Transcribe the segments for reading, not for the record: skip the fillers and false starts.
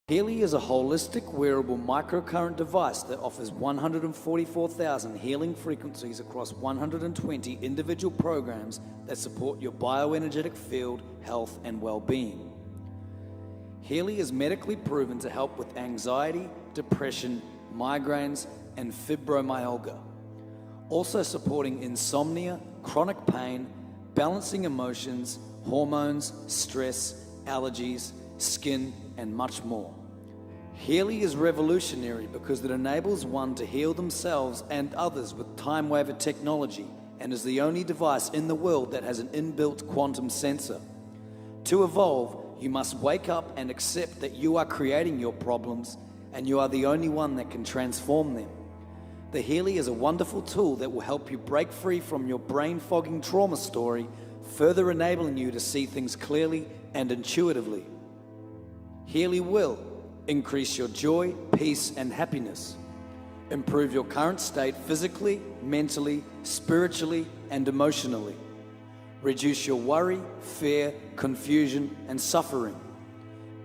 Healy is a holistic wearable microcurrent device that offers 144,000 healing frequencies across 120 individual programs that support your bioenergetic field, health, and well-being. Healy is medically proven to help with anxiety, depression, migraines, and fibromyalgia, also supporting insomnia, chronic pain, balancing emotions, hormones, stress, allergies, skin, and much more. Healy is revolutionary because it enables one to heal themselves and others with time-waver technology and is the only device in the world that has an inbuilt quantum sensor. To evolve, you must wake up and accept that you are creating your problems and you are the only one that can transform them. The Healy is a wonderful tool that will help you break free from your brain-fogging trauma story, further enabling you to see things clearly and intuitively. Healy will increase your joy, peace, and happiness. Improve your current state physically, mentally, spiritually, and emotionally. Reduce your worry, fear, confusion, and suffering.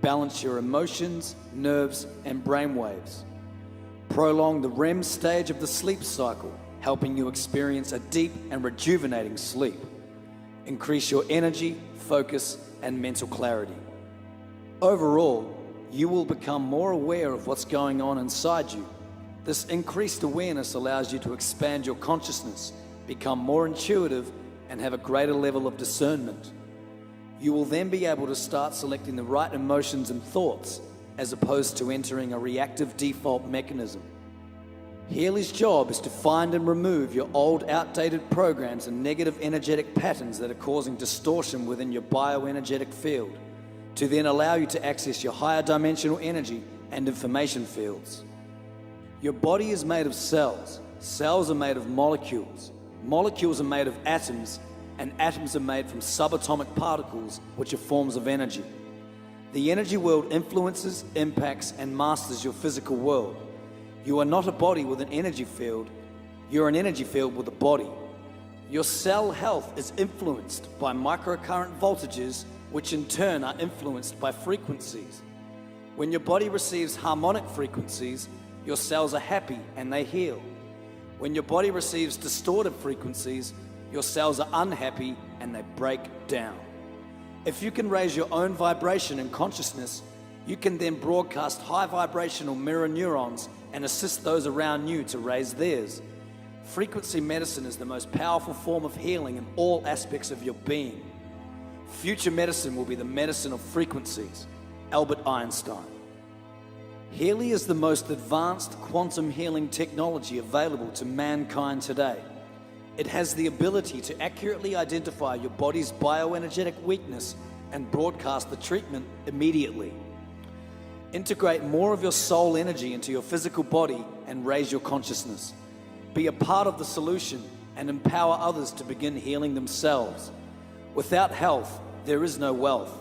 Balance your emotions, nerves, and brainwaves. Prolong the REM stage of the sleep cycle, helping you experience a deep and rejuvenating sleep. Increase your energy, focus, and mental clarity. Overall, you will become more aware of what's going on inside you. This increased awareness allows you to expand your consciousness, become more intuitive, and have a greater level of discernment. You will then be able to start selecting the right emotions and thoughts, as opposed to entering a reactive default mechanism. Healy's job is to find and remove your old, outdated programs and negative energetic patterns that are causing distortion within your bioenergetic field, to then allow you to access your higher dimensional energy and information fields. Your body is made of cells. Cells are made of molecules. Molecules are made of atoms, and atoms are made from subatomic particles, which are forms of energy. The energy world influences, impacts, and masters your physical world. You are not a body with an energy field. You're an energy field with a body. Your cell health is influenced by microcurrent voltages, which in turn are influenced by frequencies. When your body receives harmonic frequencies, your cells are happy and they heal. When your body receives distorted frequencies, your cells are unhappy and they break down. If you can raise your own vibration and consciousness, you can then broadcast high vibrational mirror neurons and assist those around you to raise theirs. Frequency medicine is the most powerful form of healing in all aspects of your being. Future medicine will be the medicine of frequencies. Albert Einstein. Healy is the most advanced quantum healing technology available to mankind today. It has the ability to accurately identify your body's bioenergetic weakness and broadcast the treatment immediately. Integrate more of your soul energy into your physical body and raise your consciousness. Be a part of the solution and empower others to begin healing themselves. Without health, there is no wealth.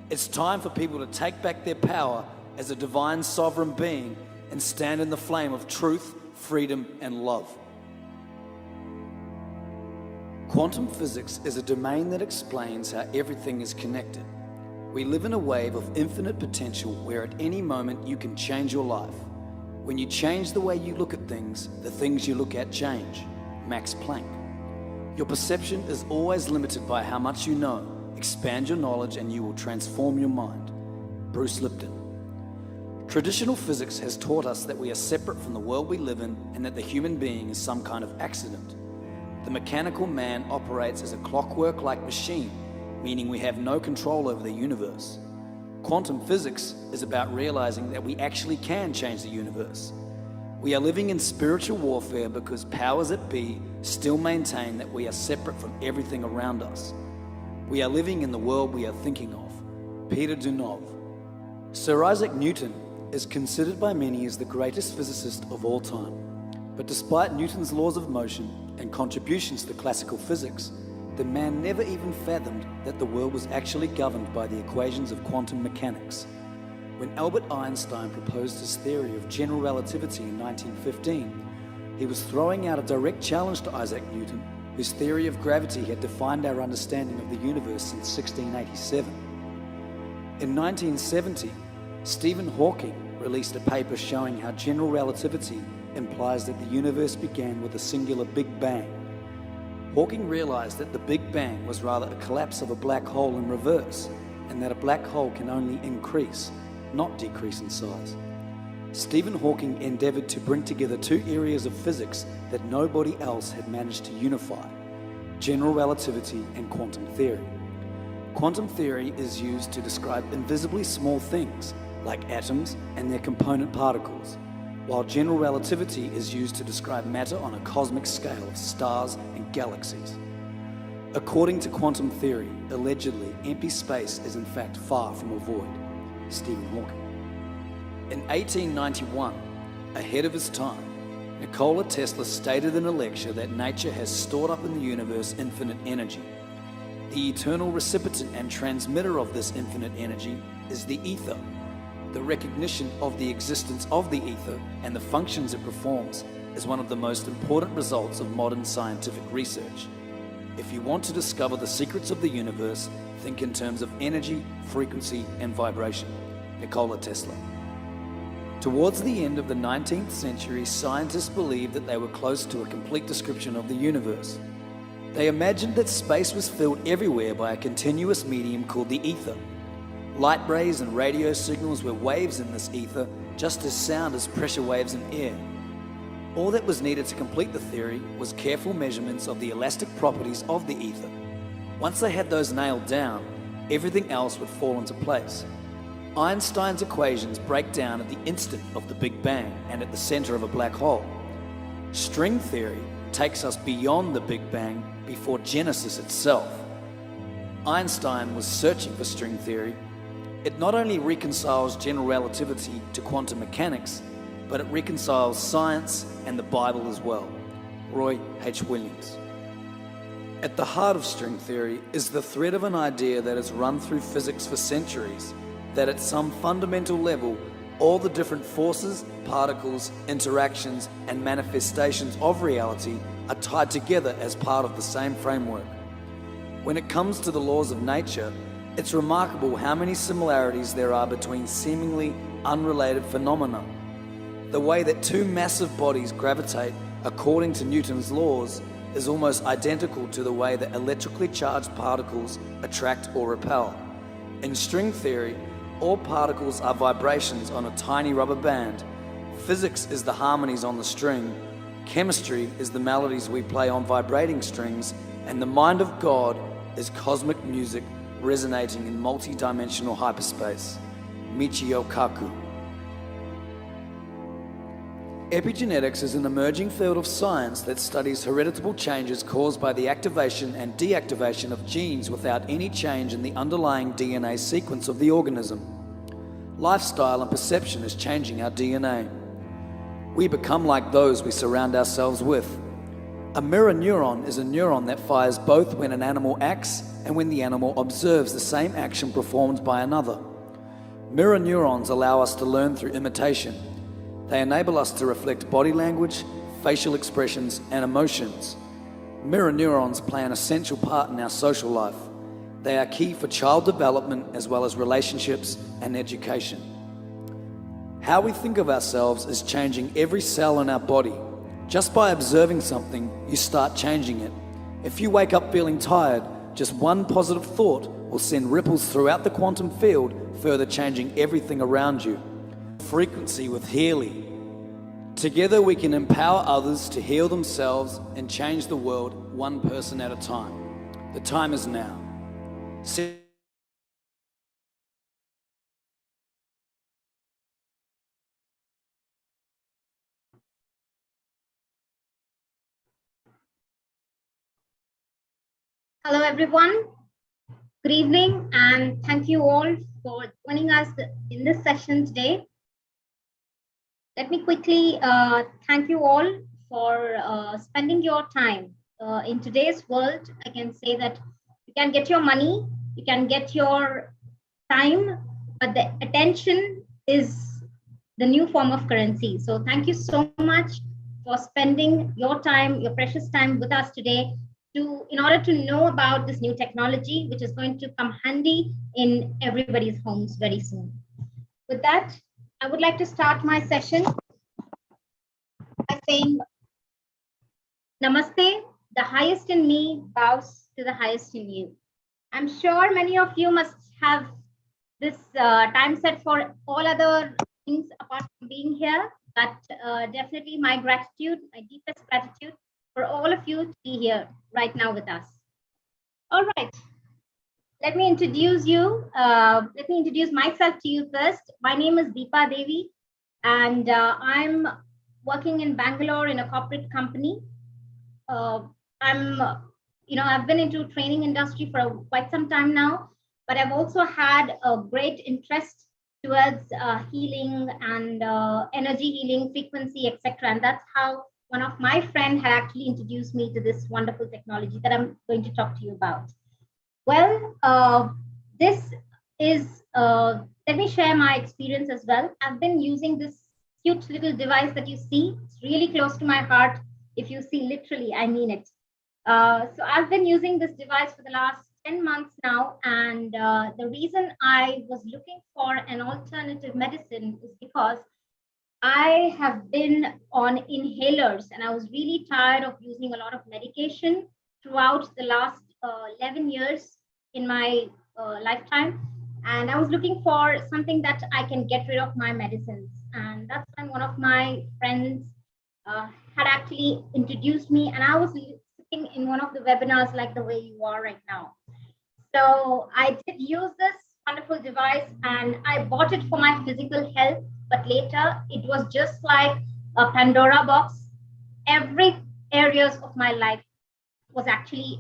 It's time for people to take back their power as a divine sovereign being and stand in the flame of truth, freedom, and love. Quantum physics is a domain that explains how everything is connected. We live in a wave of infinite potential where at any moment you can change your life. When you change the way you look at things, the things you look at change. Max Planck. Your perception is always limited by how much you know. Expand your knowledge and you will transform your mind. Bruce Lipton. Traditional physics has taught us that we are separate from the world we live in and that the human being is some kind of accident. The mechanical man operates as a clockwork-like machine, meaning we have no control over the universe. Quantum physics is about realizing that we actually can change the universe. We are living in spiritual warfare because powers that be still maintain that we are separate from everything around us. We are living in the world we are thinking of. Peter Dunov. Sir Isaac Newton is considered by many as the greatest physicist of all time. But despite Newton's laws of motion and contributions to classical physics, the man never even fathomed that the world was actually governed by the equations of quantum mechanics. When Albert Einstein proposed his theory of general relativity in 1915, he was throwing out a direct challenge to Isaac Newton, whose theory of gravity had defined our understanding of the universe since 1687. In 1970, Stephen Hawking released a paper showing how general relativity implies that the universe began with a singular Big Bang. Hawking realized that the Big Bang was rather a collapse of a black hole in reverse, and that a black hole can only increase, not decrease in size. Stephen Hawking endeavored to bring together two areas of physics that nobody else had managed to unify: general relativity and quantum theory. Quantum theory is used to describe invisibly small things, like atoms and their component particles, while general relativity is used to describe matter on a cosmic scale of stars and galaxies. According to quantum theory, allegedly, empty space is in fact far from a void. Stephen Hawking. In 1891, ahead of his time, Nikola Tesla stated in a lecture that nature has stored up in the universe infinite energy. The eternal recipient and transmitter of this infinite energy is the ether. The recognition of the existence of the ether and the functions it performs is one of the most important results of modern scientific research. If you want to discover the secrets of the universe, think in terms of energy, frequency, and vibration. Nikola Tesla. Towards the end of the 19th century, scientists believed that they were close to a complete description of the universe. They imagined that space was filled everywhere by a continuous medium called the ether. Light rays and radio signals were waves in this ether, just as sound is pressure waves in air. All that was needed to complete the theory was careful measurements of the elastic properties of the ether. Once they had those nailed down, everything else would fall into place. Einstein's equations break down at the instant of the Big Bang and at the center of a black hole. String theory takes us beyond the Big Bang before Genesis itself. Einstein was searching for string theory. It not only reconciles general relativity to quantum mechanics, but it reconciles science and the Bible as well. Roy H. Williams. At the heart of string theory is the thread of an idea that has run through physics for centuries, that at some fundamental level, all the different forces, particles, interactions, and manifestations of reality are tied together as part of the same framework. When it comes to the laws of nature, it's remarkable how many similarities there are between seemingly unrelated phenomena. The way that two massive bodies gravitate according to Newton's laws is almost identical to the way that electrically charged particles attract or repel. In string theory, all particles are vibrations on a tiny rubber band. Physics is the harmonies on the string. Chemistry is the melodies we play on vibrating strings. And the mind of God is cosmic music resonating in multi-dimensional hyperspace. Michio Kaku. Epigenetics is an emerging field of science that studies hereditable changes caused by the activation and deactivation of genes without any change in the underlying DNA sequence of the organism. Lifestyle and perception is changing our DNA. We become like those we surround ourselves with. A mirror neuron is a neuron that fires both when an animal acts and when the animal observes the same action performed by another. Mirror neurons allow us to learn through imitation. They enable us to reflect body language, facial expressions, and emotions. Mirror neurons play an essential part in our social life. They are key for child development as well as relationships and education. How we think of ourselves is changing every cell in our body. Just by observing something, you start changing it. If you wake up feeling tired, just one positive thought will send ripples throughout the quantum field, further changing everything around you. Frequency with Healy. Together we can empower others to heal themselves and change the world one person at a time. The time is now. Hello, everyone. Good evening, and thank you all for joining us in this session today. Let me quickly thank you all for spending your time. In today's world, I can say that you can get your money, you can get your time, but the attention is the new form of currency. So thank you so much for spending your time, your precious time with us today in order to know about this new technology, which is going to come handy in everybody's homes very soon. with that, I would like to start my session by saying, Namaste, the highest in me bows to the highest in you. I'm sure many of you must have this time set for all other things apart from being here, but definitely my gratitude, my deepest gratitude for all of you to be here right now with us. All right, let me introduce you. Let me introduce myself to you first. My name is Deepa Devi, and I'm working in Bangalore in a corporate company. I've been into training industry for quite some time now, but I've also had a great interest towards healing and energy healing, frequency, etc. And that's how one of my friends had actually introduced me to this wonderful technology that I'm going to talk to you about. Well, this is, let me share my experience as well. I've been using this cute little device that you see. It's really close to my heart. If you see literally, I mean it. So I've been using this device for the last 10 months now. And the reason I was looking for an alternative medicine is because I have been on inhalers and I was really tired of using a lot of medication throughout the last 11 years in my lifetime. And I was looking for something that I can get rid of my medicines. And that's when one of my friends had actually introduced me, and I was sitting in one of the webinars like the way you are right now. So I did use this wonderful device and I bought it for my physical health, but later it was just like a Pandora box. Every areas of my life was actually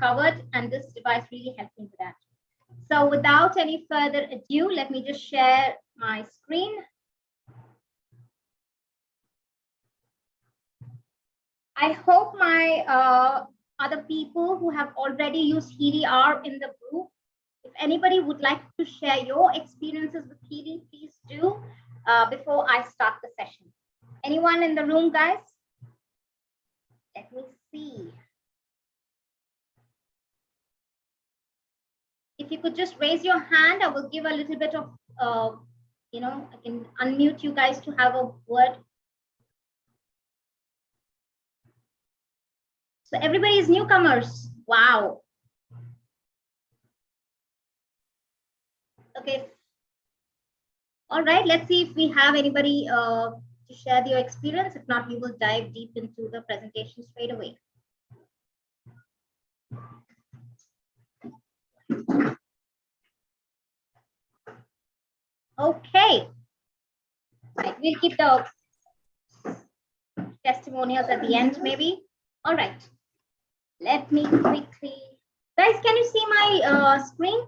covered, and this device really helped me with that. So without any further ado, let me just share my screen. I hope my other people who have already used Healy are in the group. If anybody would like to share your experiences with Healy, please do before I start the session. Anyone in the room, guys? Let me see. If you could just raise your hand, I will give a little bit of, I can unmute you guys to have a word. So everybody is newcomers. Wow. Okay. All right, let's see if we have anybody to share your experience. If not, we will dive deep into the presentation straight away. Okay. Right, we'll keep the testimonials at the end, maybe. All right. Let me quickly, guys, can you see my screen?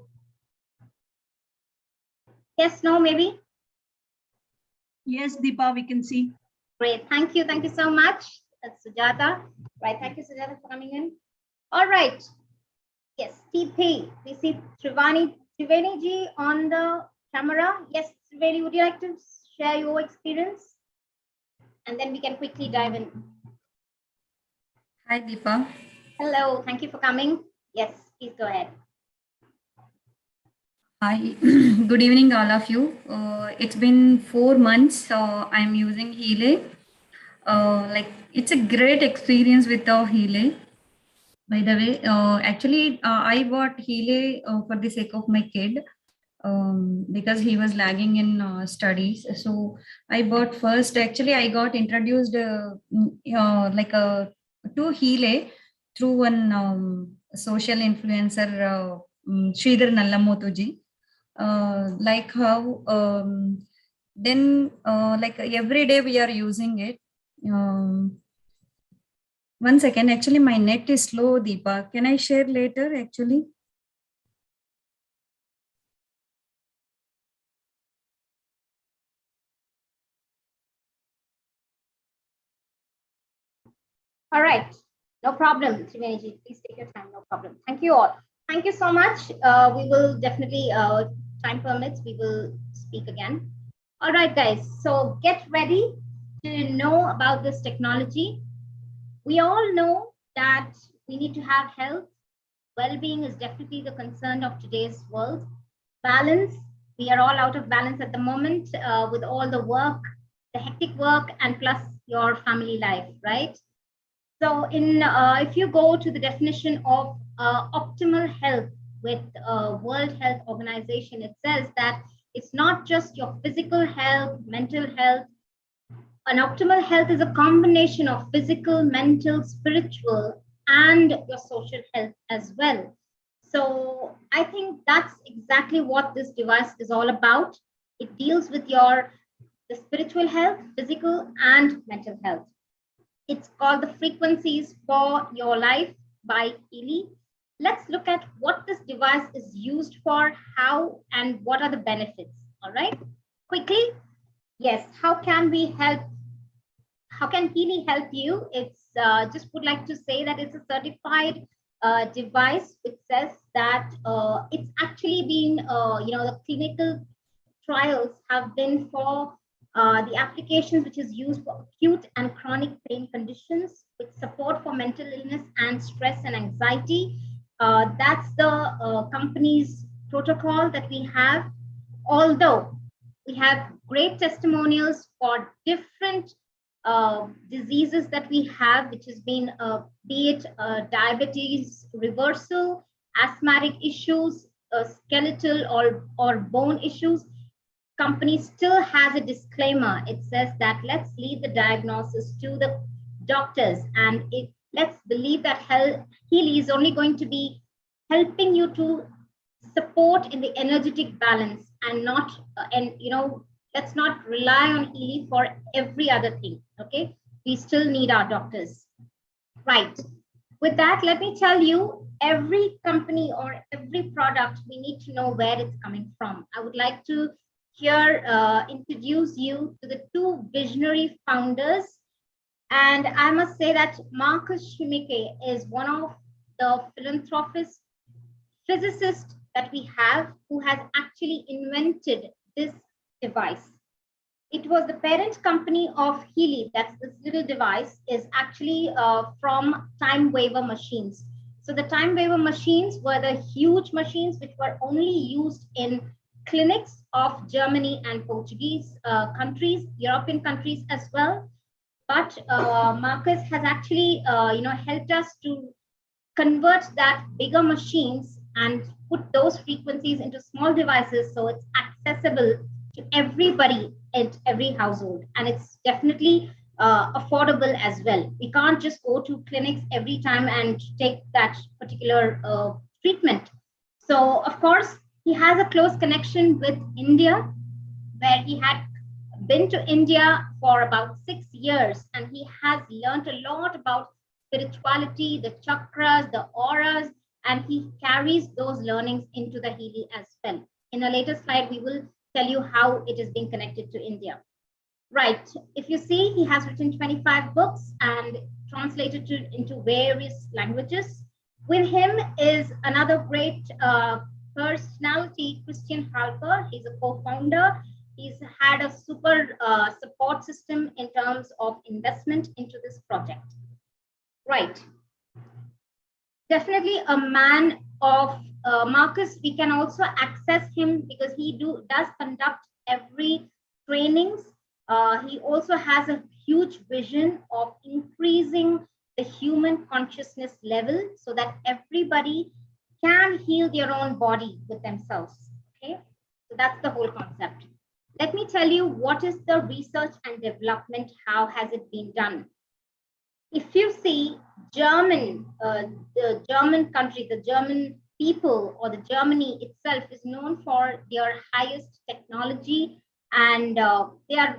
Yes, no, maybe? Yes, Deepa, we can see. Great, thank you so much. That's Sujata. Right, thank you, Sujata, for coming in. All right. Yes, TP. We see Trivani ji on the camera. Yes, Trivani, would you like to share your experience? And then we can quickly dive in. Hi, Deepa. Hello, thank you for coming. Yes, please go ahead. Hi, good evening, all of you. It's been 4 months. I'm using Healy. It's a great experience with Healy. By the way, I bought Healy for the sake of my kid because he was lagging in studies. So I bought first. Actually, I got introduced to Healy through one social influencer, Sridhar Nallamotuji. Like how then like every day we are using it. 1 second, actually my net is slow, Deepa. Can I share later actually? All right, no problem, Triveni. Please take your time, no problem. Thank you all. Thank you so much. We will definitely, time permits, we will speak again. All right, guys, so get ready to know about this technology. We all know that we need to have health. Well-being is definitely the concern of today's world. Balance We are all out of balance at the moment with all the work, the hectic work, and plus your family life, right? So if you go to the definition of optimal health with World Health Organization, it says that it's not just your physical health, mental health. An optimal health is a combination of physical, mental, spiritual, and your social health as well. So I think that's exactly what this device is all about. It deals with the spiritual health, physical, and mental health. It's called the Frequencies for Your Life by Healy. Let's look at what this device is used for, how, and what are the benefits. All right, quickly. Yes, how can we help? How can Healy help you? It's just would like to say that it's a certified device which says that it's actually been, the clinical trials have been for the applications which is used for acute and chronic pain conditions with support for mental illness and stress and anxiety. That's the company's protocol that we have. Although we have great testimonials for different diseases that we have, which has been, be it diabetes reversal, asthmatic issues, skeletal or bone issues, company still has a disclaimer. It says that let's leave the diagnosis to the doctors, and let's believe that Healy is only going to be helping you to support in the energetic balance and not, let's not rely on Healy for every other thing. Okay, we still need our doctors. Right. With that, let me tell you, every company or every product, we need to know where it's coming from. I would like to here introduce you to the two visionary founders. And I must say that Marcus Schmieke is one of the philanthropists, physicists that we have who has actually invented this device. It was the parent company of Healy, that's this little device, is actually from time waver machines. So the time waver machines were the huge machines which were only used in clinics of Germany and Portuguese countries, European countries as well. But Marcus has actually, helped us to convert that bigger machines and put those frequencies into small devices so it's accessible to everybody at every household, and it's definitely affordable as well. We can't just go to clinics every time and take that particular treatment. So of course, he has a close connection with India, where he had been to India for about 6 years, and he has learned a lot about spirituality, the chakras, the auras, and he carries those learnings into the Healy as well. In a later slide, we will tell you how it is being connected to India. Right. If you see, he has written 25 books and translated into various languages. With him is another great personality, Christian Harper. He's a co-founder. He's had a super support system in terms of investment into this project. Right. Definitely a man of Marcus. We can also access him because he does conduct every trainings. He also has a huge vision of increasing the human consciousness level so that everybody can heal their own body with themselves. Okay, so that's the whole concept. Let me tell you what is the research and development, how has it been done. If you see the German country, the German people, or the Germany itself is known for their highest technology, and they are,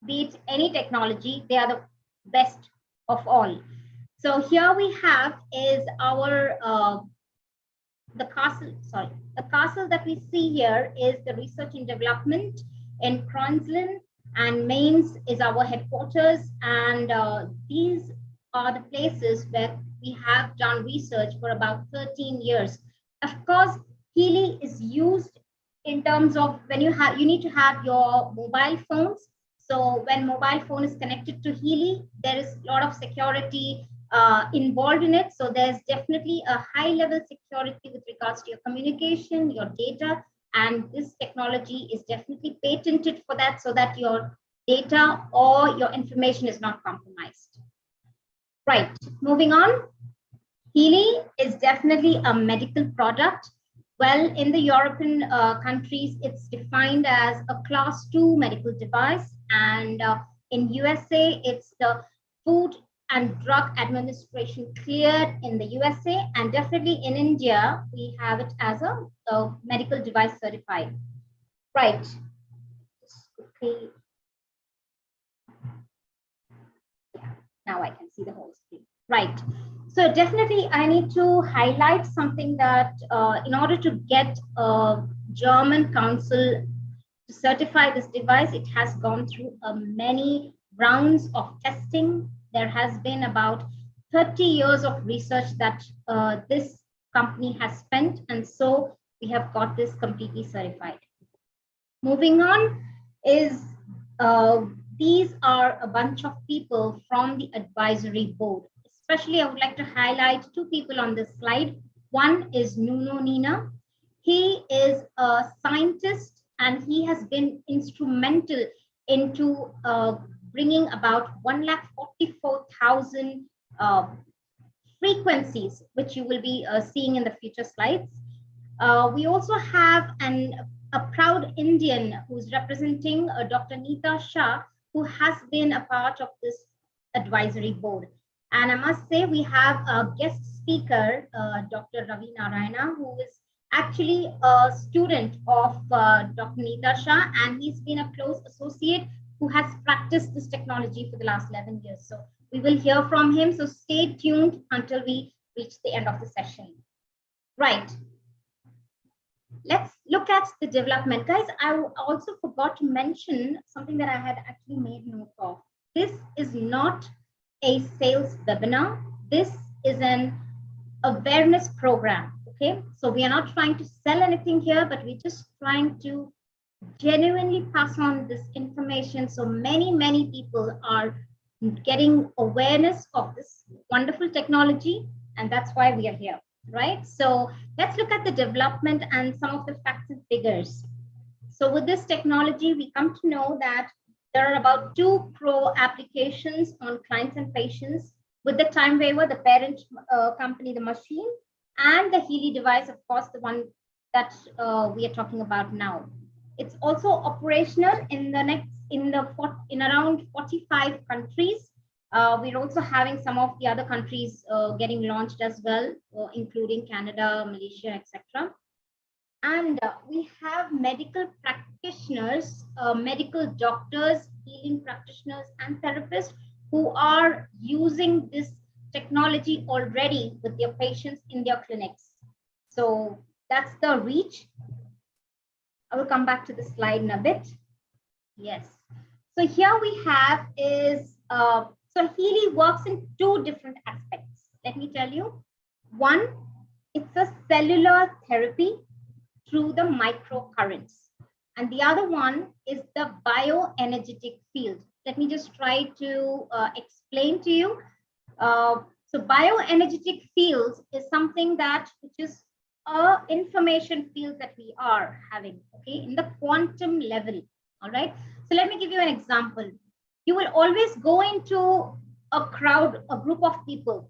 be it any technology, they are the best of all. So here we have is our the castle that we see here is the research and development in Kronzlin, and Mainz is our headquarters, and these are the places where we have done research for about 13 years. Of course, Healy is used in terms of when you need to have your mobile phones. So when mobile phone is connected to Healy, there is a lot of security involved in it. So there's definitely a high level security with regards to your communication, your data, And this technology is definitely patented for that, so that your data or your information is not compromised. Right, moving on. Healy is definitely a medical product. Well, in the European countries, it's defined as a class 2 medical device. And in USA, it's the Food and Drug Administration cleared in the USA. And definitely in India, we have it as a medical device certified. Right. Just quickly. Yeah, now I can see the whole screen. Right. So definitely I need to highlight something that in order to get a German council to certify this device, it has gone through many rounds of testing. There has been about 30 years of research that this company has spent, and so we have got this completely certified. Moving on is these are a bunch of people from the advisory board. Especially, I would like to highlight two people on this slide. One is Nuno Nina. He is a scientist and he has been instrumental into bringing about 144,000 frequencies, which you will be seeing in the future slides. We also have a proud Indian who's representing Dr. Neeta Shah, who has been a part of this advisory board. And I must say, we have a guest speaker, Dr. Ravi Narayana, who is actually a student of Dr. Neeta Shah, and he's been a close associate who has practiced this technology for the last 11 years. So we will hear from him. So stay tuned until we reach the end of the session. Right. Let's look at the development. Guys, I also forgot to mention something that I had actually made note of. This is not a sales webinar. This is an awareness program. Okay, so we are not trying to sell anything here, but we're just trying to genuinely pass on this information. So many people are getting awareness of this wonderful technology, and that's why we are here, right? So let's look at the development and some of the facts and figures. So with this technology, we come to know that there are about 2 crore applications on clients and patients with the time waiver, the parent company, the machine, and the Healy device, of course, the one that we are talking about now. It's also operational in around 45 countries. We're also having some of the other countries getting launched as well, including Canada, Malaysia, etc. And we have medical practitioners, medical doctors, healing practitioners, and therapists who are using this technology already with their patients in their clinics. So that's the reach. I will come back to the slide in a bit. Yes. So here we have is, so Healy works in 2 different aspects. Let me tell you. One, it's a cellular therapy through the microcurrents. And the other one is the bioenergetic field. Let me just try to explain to you. So bioenergetic fields is something which is a information field that we are having, okay, in the quantum level. All right. So let me give you an example. You will always go into a crowd, a group of people.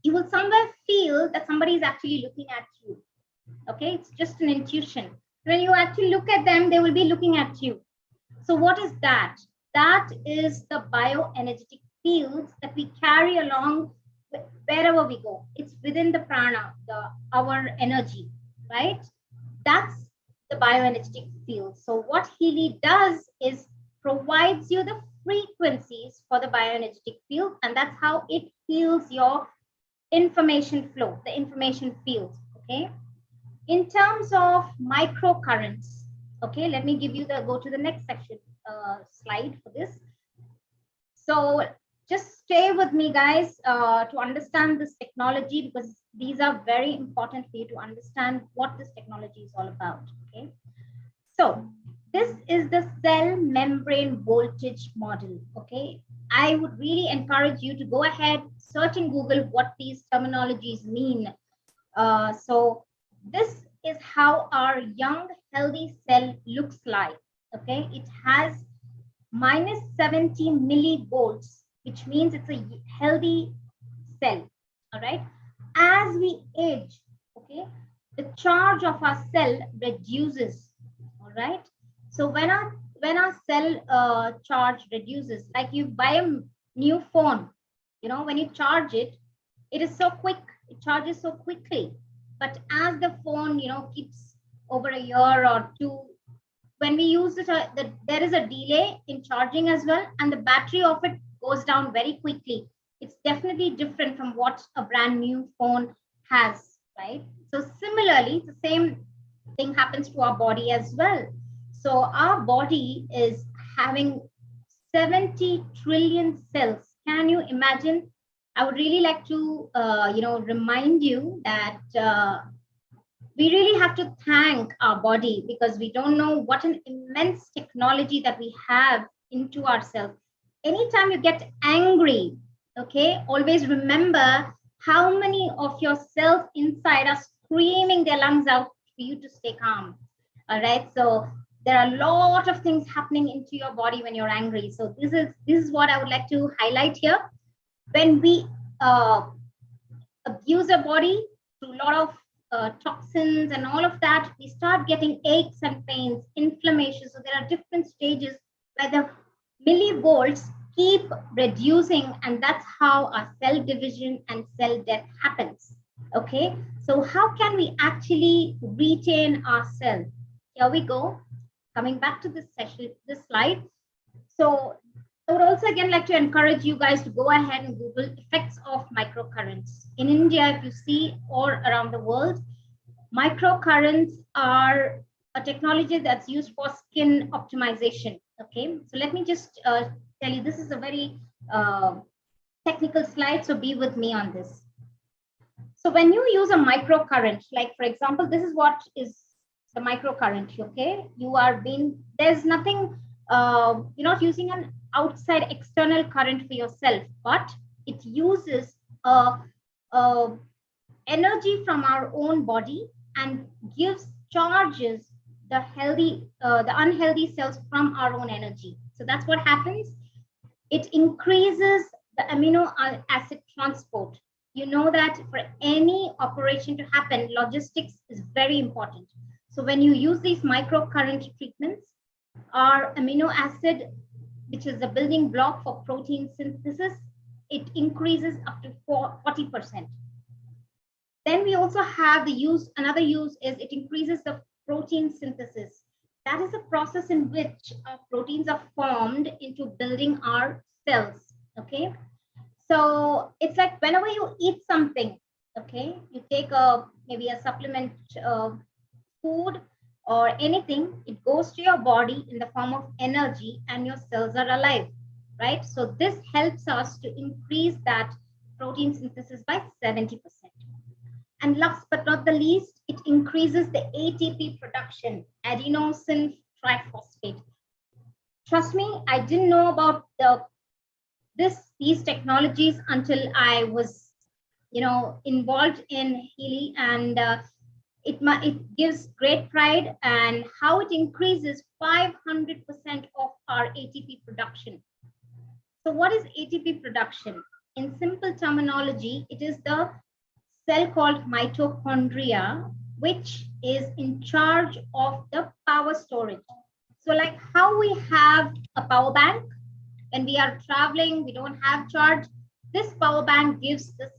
You will somewhere feel that somebody is actually looking at you. Okay, it's just an intuition. When you actually look at them, they will be looking at you. So what is that? That is the bioenergetic fields that we carry along wherever we go. It's within the prana, our energy, right? That's the bioenergetic field. So what Healy does is provides you the frequencies for the bioenergetic field, and that's how it heals your information flow, the information field, okay? In terms of microcurrents, okay, let me give you go to the next section slide for this. So just stay with me, guys, to understand this technology, because these are very important for you to understand what this technology is all about, okay? So this is the cell membrane voltage model, okay? I would really encourage you to go ahead, search in Google what these terminologies mean. So this is how our young healthy cell looks like. Okay, it has minus 70 millivolts, which means it's a healthy cell. All right, as we age, okay, the charge of our cell reduces. All right, so when our cell charge reduces, like you buy a new phone, you know, when you charge it, it is so quick, it charges so quickly. But as the phone, you know, keeps over a year or two, when we use it, there is a delay in charging as well, and the battery of it goes down very quickly. It's definitely different from what a brand new phone has, right? So similarly, the same thing happens to our body as well. So our body is having 70 trillion cells. Can you imagine? I would really like to, remind you that we really have to thank our body, because we don't know what an immense technology that we have into ourselves. Anytime you get angry, okay, always remember how many of your cells inside are screaming their lungs out for you to stay calm. All right, so there are a lot of things happening into your body when you're angry. So this is what I would like to highlight here. When we abuse our body through a lot of toxins and all of that, we start getting aches and pains, inflammation. So there are different stages where the millivolts keep reducing, and that's how our cell division and cell death happens. Okay, so how can we actually retain our cell? Here we go. Coming back to this session, this slide. So I would also again like to encourage you guys to go ahead and Google effects of microcurrents. In India, if you see, or around the world, microcurrents are a technology that's used for skin optimization. Okay, so let me just tell you, this is a very technical slide, so be with me on this. So when you use a microcurrent, like for example, this is what is the microcurrent. Okay, there's nothing, you're not using an outside external current for yourself, but it uses energy from our own body and charges the unhealthy cells from our own energy. So that's what happens. It increases the amino acid transport. You know that for any operation to happen, logistics is very important. So when you use these microcurrent treatments, our amino acid, which is the building block for protein synthesis, it increases up to 40%. Then we also have another use is it increases the protein synthesis. That is a process in which proteins are formed into building our cells. Okay, so it's like whenever you eat something, okay, you take maybe a supplement food or anything, it goes to your body in the form of energy and your cells are alive, right? So this helps us to increase that protein synthesis by 70%. And last but not the least, it increases the ATP production, adenosine triphosphate. Trust me, I didn't know about these technologies until I was, involved in Healy, and it gives great pride, and how it increases 500% of our ATP production. So what is ATP production? In simple terminology, it is the cell called mitochondria, which is in charge of the power storage. So like how we have a power bank, when we are traveling, we don't have charge. This power bank gives this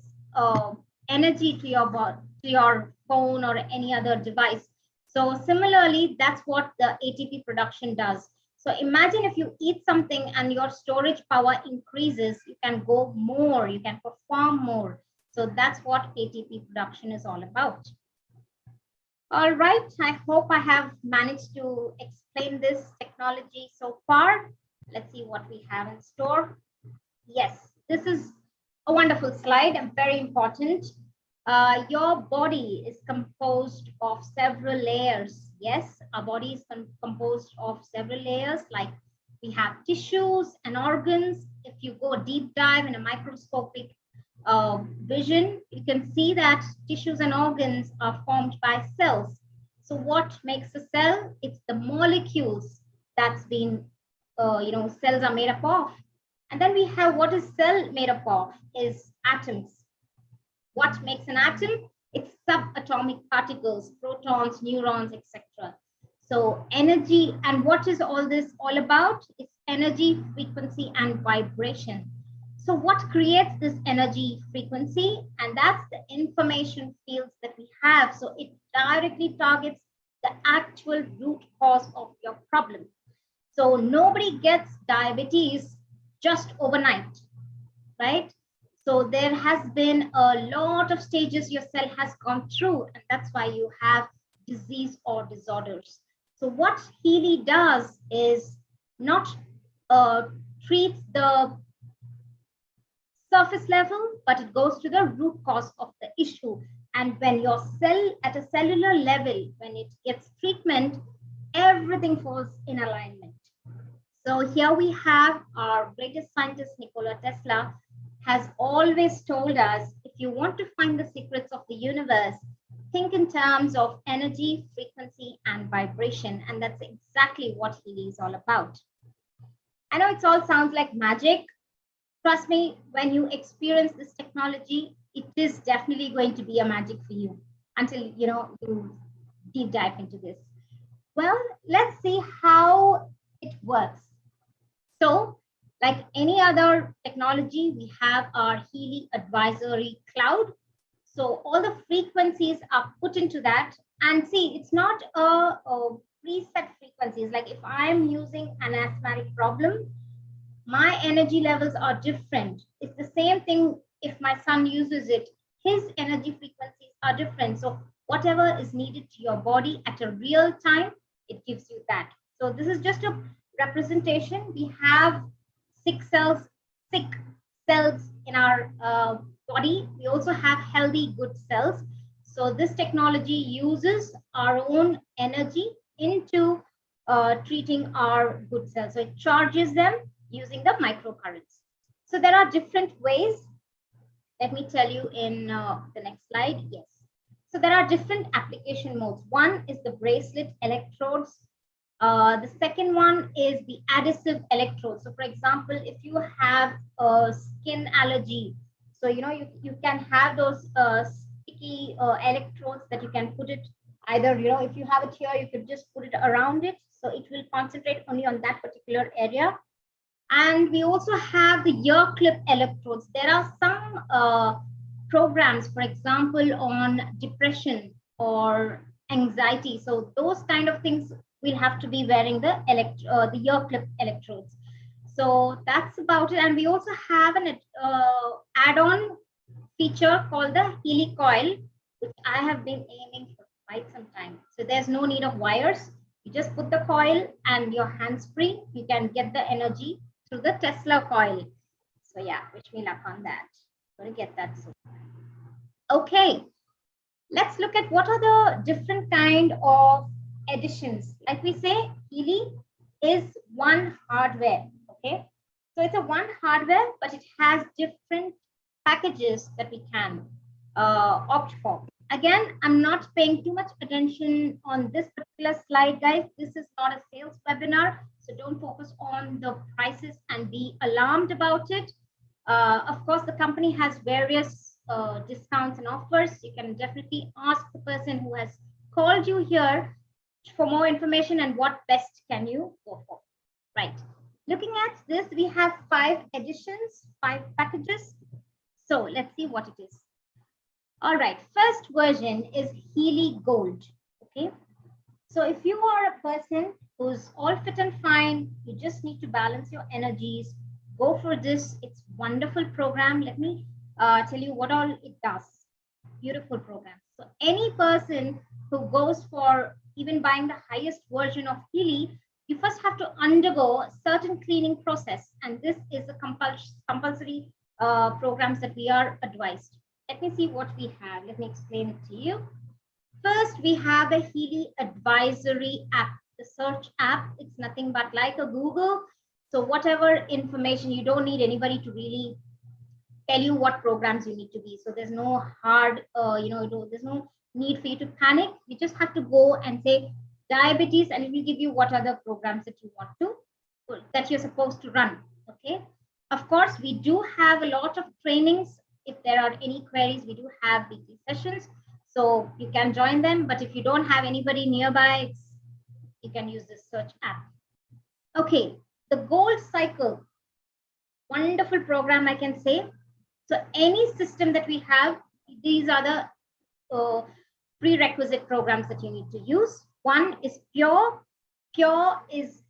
energy to your phone or any other device. So similarly, that's what the ATP production does. So imagine if you eat something and your storage power increases, you can go more, you can perform more. So that's what ATP production is all about. All right, I hope I have managed to explain this technology so far. Let's see what we have in store. Yes, this is a wonderful slide and very important. Your body is composed of several layers. Yes, our body is composed of several layers, like we have tissues and organs. If you go deep dive in a microscopic vision, you can see that tissues and organs are formed by cells. So what makes a cell? It's the molecules that's been, cells are made up of. And then we have what is cell made up of is atoms. What makes an atom? It's subatomic particles, protons, neurons, etc. So energy, and what is all this all about? It's energy, frequency, and vibration. So what creates this energy frequency? And that's the information fields that we have. So it directly targets the actual root cause of your problem. So nobody gets diabetes just overnight, right? So there has been a lot of stages your cell has gone through, and that's why you have disease or disorders. So what Healy does is not treats the surface level, but it goes to the root cause of the issue. And when your cell at a cellular level, when it gets treatment, everything falls in alignment. So here we have our greatest scientist, Nikola Tesla, has always told us, if you want to find the secrets of the universe, think in terms of energy, frequency, and vibration. And that's exactly what Healy is all about. I know it all sounds like magic. Trust me, when you experience this technology, it is definitely going to be a magic for you until you deep dive into this. Well, let's see how it works. So, like any other technology, we have our Healy Advisory Cloud. So all the frequencies are put into that. And see, it's not a preset frequencies. Like if I'm using an asthmatic problem, my energy levels are different. It's the same thing if my son uses it. His energy frequencies are different. So whatever is needed to your body at a real time, it gives you that. So this is just a representation. We have sick cells in our body. We also have healthy, good cells. So this technology uses our own energy into treating our good cells. So it charges them using the microcurrents. So there are different ways. Let me tell you in the next slide. Yes. So there are different application modes. One is the bracelet electrodes. The second one is the adhesive electrodes. So for example, if you have a skin allergy, so you can have those sticky electrodes that you can put it either, if you have it here, you could just put it around it. So it will concentrate only on that particular area. And we also have the ear clip electrodes. There are some programs, for example, on depression or anxiety. So those kind of things will have to be wearing the ear clip electrodes. So that's about it. And we also have an add-on feature called the Healy coil, which I have been aiming for quite some time. So there's no need of wires. You just put the coil and your hands free. You can get the energy through the Tesla coil. So yeah, wish me luck on that. Going to get that soon. Okay, let's look at what are the different kind of additions. Like we say, Healy is one hardware. Okay, so it's a one hardware, but it has different packages that we can opt for. Again, I'm not paying too much attention on this particular slide, guys. This is not a sales webinar, so don't focus on the prices and be alarmed about it. Of course, the company has various discounts and offers. You can definitely ask the person who has called you here for more information and what best can you go for. Right. Looking at this, we have 5 editions, 5 packages. So let's see what it is. All right, first version is Healy Gold. Okay, so if you are a person who's all fit and fine, you just need to balance your energies, go for this. It's wonderful program. Let me tell you what all it does. Beautiful program. So any person who goes for even buying the highest version of Healy, you first have to undergo a certain cleaning process, and this is a compulsory programs that we are advised. Let me see what we have. Let me explain it to you. First, we have the Healy Advisory app, the search app. It's nothing but like a Google. So whatever information, you don't need anybody to really tell you what programs you need to be. So there's no hard, there's no need for you to panic. You just have to go and say diabetes, and it will give you what other programs that you want to, that you're supposed to run. Okay. Of course, we do have a lot of trainings. If there are any queries, we do have weekly sessions, so you can join them. But if you don't have anybody nearby, you can use this search app. Okay, the gold cycle, wonderful program, I can say. So any system that we have, these are the prerequisite programs that you need to use. One is pure. Pure is,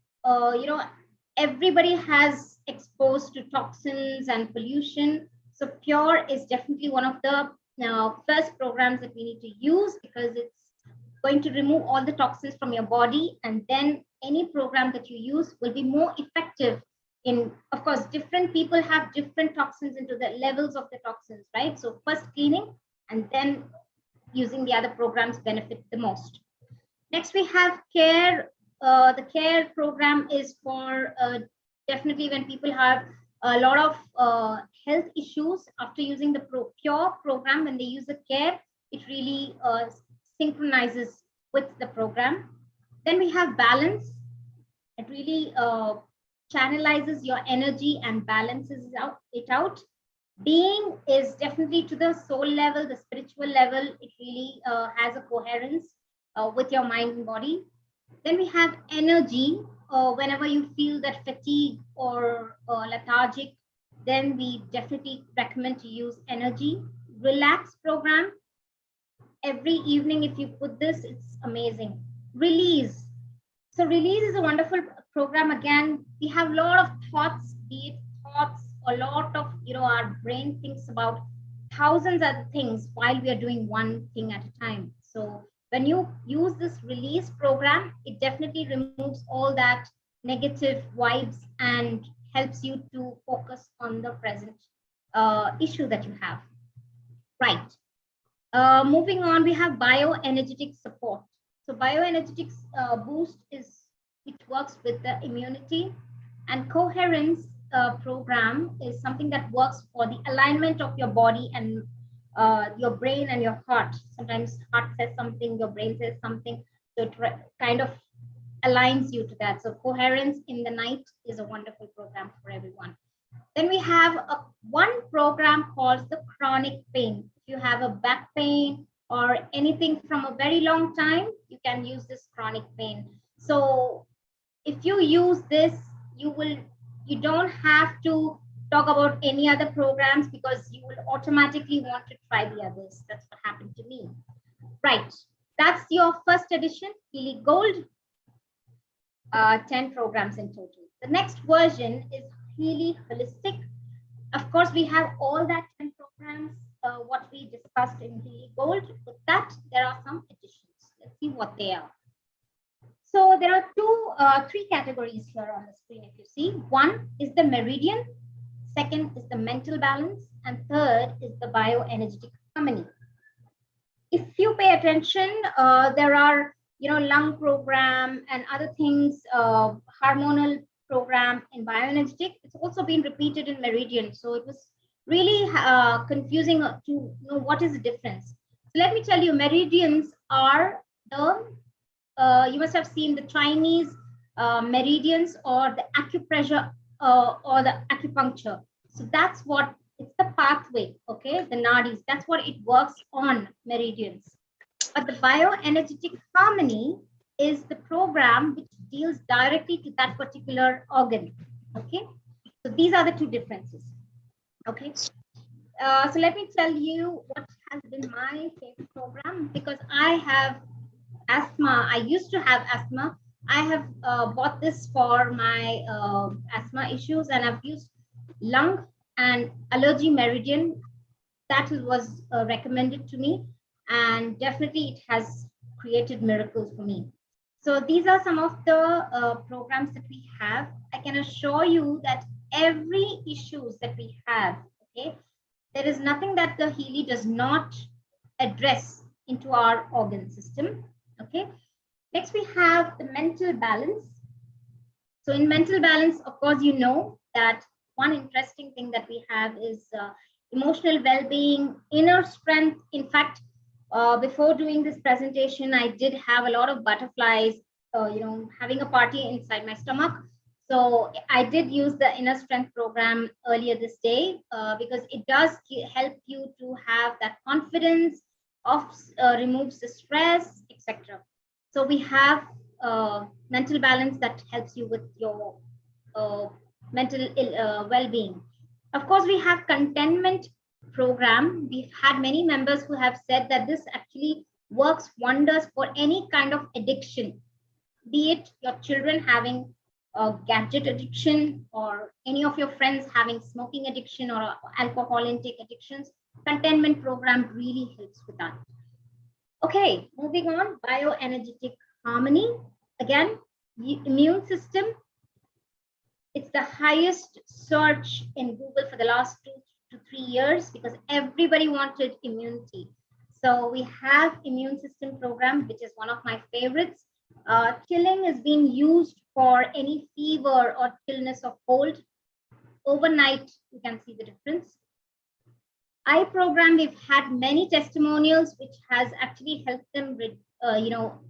everybody has exposed to toxins and pollution. So pure is definitely one of the first programs that we need to use, because it's going to remove all the toxins from your body, and then any program that you use will be more effective. In, of course, different people have different toxins into the levels of the toxins, right? So first cleaning, and then using the other programs benefit the most. Next, we have care. The care program is for definitely when people have a lot of health issues. After using the pure program, when they use the care, it really synchronizes with the program. Then we have balance. It really channelizes your energy and balances it out. Being is definitely to the soul level, the spiritual level. It really has a coherence with your mind and body. Then we have energy. Whenever you feel that fatigue or lethargic, then we definitely recommend to use energy. Relax program. Every evening, if you put this, it's amazing. Release. So release is a wonderful program. Again, we have a lot of thoughts, be it thoughts, a lot of, our brain thinks about thousands of things while we are doing one thing at a time. So when you use this release program, it definitely removes all that negative vibes and helps you to focus on the present issue that you have. Right. Moving on, we have bioenergetic support. So bioenergetics boost it works with the immunity, and coherence program is something that works for the alignment of your body and your brain and your heart. Sometimes heart says something, your brain says something, so it kind of aligns you to that. So coherence in the night is a wonderful program for everyone. Then we have one program called the chronic pain. If you have a back pain or anything from a very long time, you can use this chronic pain. So if you use this, you don't have to talk about any other programs, because you will automatically want to try the others. That's what happened to me. Right. That's your first edition, Healy Gold. 10 programs in total. The next version is Healy Holistic. Of course, we have all that 10 programs, what we discussed in Healy Gold. With that, there are some additions. Let's see what they are. So there are three categories here on the screen, if you see. One is the meridian, second is the mental balance, and third is the bioenergetic harmony. If you pay attention, there are, lung program and other things, hormonal program in bioenergetic. It's also been repeated in meridian. So it was really confusing to know what is the difference. So let me tell you, meridians are the, you must have seen the Chinese meridians or the acupressure or the acupuncture. So that's what, it's the pathway, okay, the nadis, that's what it works on, meridians. But the bioenergetic harmony is the program which deals directly to that particular organ, okay? So these are the two differences, okay? So let me tell you what has been my favorite program, because I have asthma. I used to have asthma. I have bought this for my asthma issues, and I've used lung and allergy meridian. That was recommended to me, and definitely it has created miracles for me. So these are some of the programs that we have. I can assure you that every issues that we have, okay, there is nothing that the Healy does not address into our organ system, okay. Next, we have the mental balance. So in mental balance, of course, you know that one interesting thing that we have is emotional well-being, inner strength. In fact, Before doing this presentation, I did have a lot of butterflies, having a party inside my stomach. So I did use the inner strength program earlier this day because it does help you to have that confidence of removes the stress, etc. So we have mental balance that helps you with your mental well-being. Of course, we have contentment program. We've had many members who have said that this actually works wonders for any kind of addiction, be it your children having a gadget addiction or any of your friends having smoking addiction or alcohol intake addictions. Contentment program really helps with that. Okay, moving on, bioenergetic harmony. Again, the immune system. It's the highest search in Google for the last 2 to 3 years because everybody wanted immunity. So we have immune system program, which is one of my favorites. Chilling is being used for any fever or chillness of cold. Overnight, you can see the difference. Eye program, we've had many testimonials which has actually helped them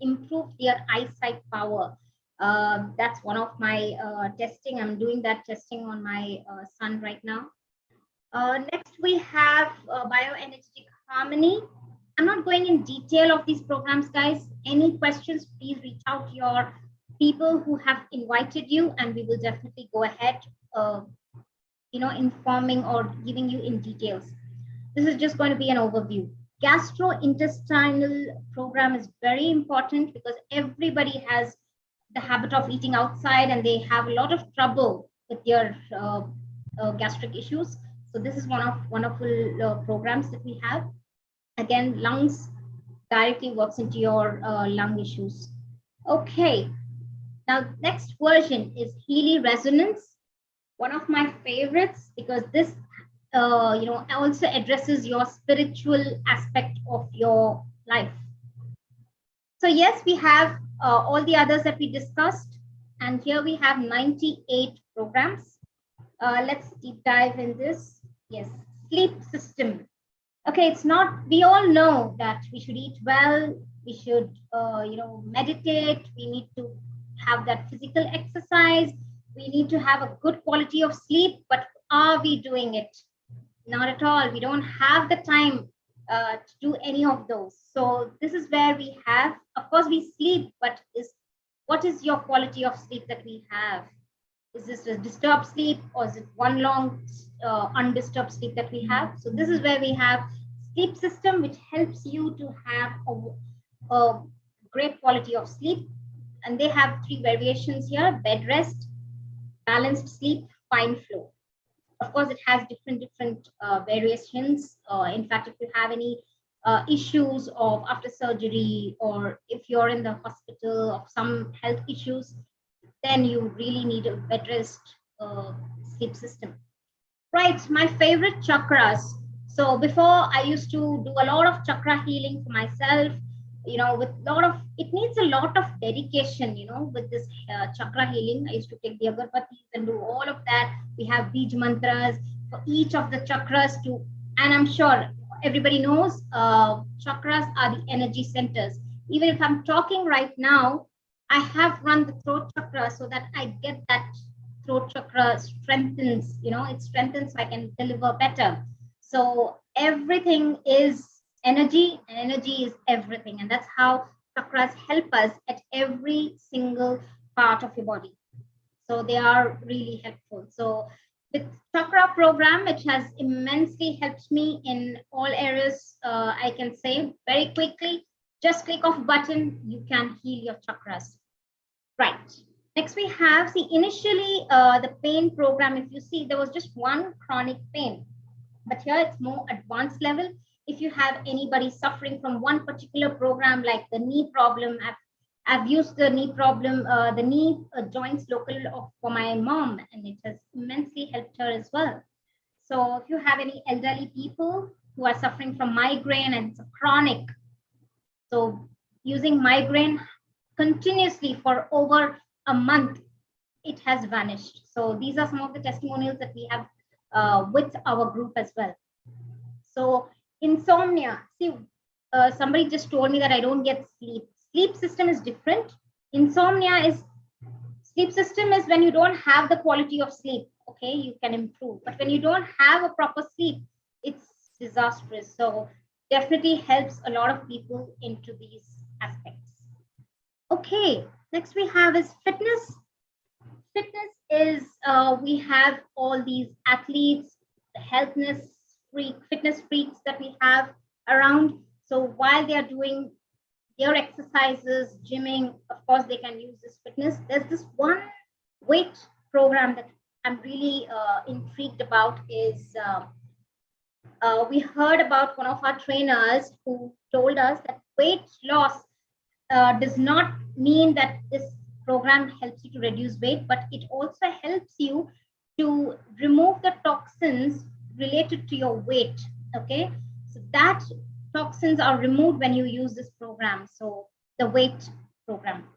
improve their eyesight power. That's one of my testing. I'm doing that testing on my son right now. Next, we have bioenergetic harmony. I'm not going in detail of these programs, guys. Any questions, please reach out to your people who have invited you, and we will definitely go ahead, informing or giving you in details. This is just going to be an overview. Gastrointestinal program is very important because everybody has the habit of eating outside and they have a lot of trouble with their gastric issues. So this is one of wonderful programs that we have. Again, lungs directly works into your lung issues. Okay, now next version is Healy resonance. One of my favorites because this also addresses your spiritual aspect of your life. So yes, we have all the others that we discussed, and here we have 98 programs. Let's deep dive in this. Yes, sleep system. Okay, it's not, we all know that we should eat well, we should, meditate, we need to have that physical exercise, we need to have a good quality of sleep, but are we doing it? Not at all. We don't have the time to do any of those. So this is where we have, of course, we sleep, but what is your quality of sleep that we have? Is this a disturbed sleep or is it one long undisturbed sleep that we have? So this is where we have sleep system, which helps you to have a great quality of sleep. And they have 3 variations here: bed rest, balanced sleep, fine flow. Of course, it has different variations. In fact, if you have any issues of after surgery, or if you're in the hospital of some health issues, then you really need a bed rest sleep system. Right, my favorite chakras. So before I used to do a lot of chakra healing for myself, with it needs a lot of dedication, with this chakra healing. I used to take the agarbattis and do all of that. We have bij mantras for each of the chakras and I'm sure everybody knows chakras are the energy centers. Even if I'm talking right now, I have run the throat chakra so that I get that throat chakra strengthens, it strengthens so I can deliver better. So everything is energy, and energy is everything. And that's how chakras help us at every single part of your body. So they are really helpful. So with chakra program, it has immensely helped me in all areas. I can say very quickly, just click of button, you can heal your chakras. Right. Next we have, initially the pain program, if you see, there was just one chronic pain, but here it's more advanced level. If you have anybody suffering from one particular program, like the knee problem, I've used the knee problem, the knee joints local for my mom, and it has immensely helped her as well. So if you have any elderly people who are suffering from migraine and it's a chronic, so using migraine continuously for over a month, it has vanished. So these are some of the testimonials that we have with our group as well. So insomnia, somebody just told me that I don't get sleep. Sleep system is different. Insomnia is, sleep system is when you don't have the quality of sleep. Okay, you can improve, but when you don't have a proper sleep, it's disastrous. So definitely helps a lot of people into these aspects. Okay, next we have is fitness. Fitness is, we have all these athletes, the fitness freaks that we have around. So while they are doing their exercises, gymming, of course, they can use this fitness. There's this one weight program that I'm really intrigued about is, we heard about one of our trainers who told us that weight loss does not mean that this program helps you to reduce weight, but it also helps you to remove the toxins related to your weight. Okay, so that toxins are removed when you use this program. So the weight program.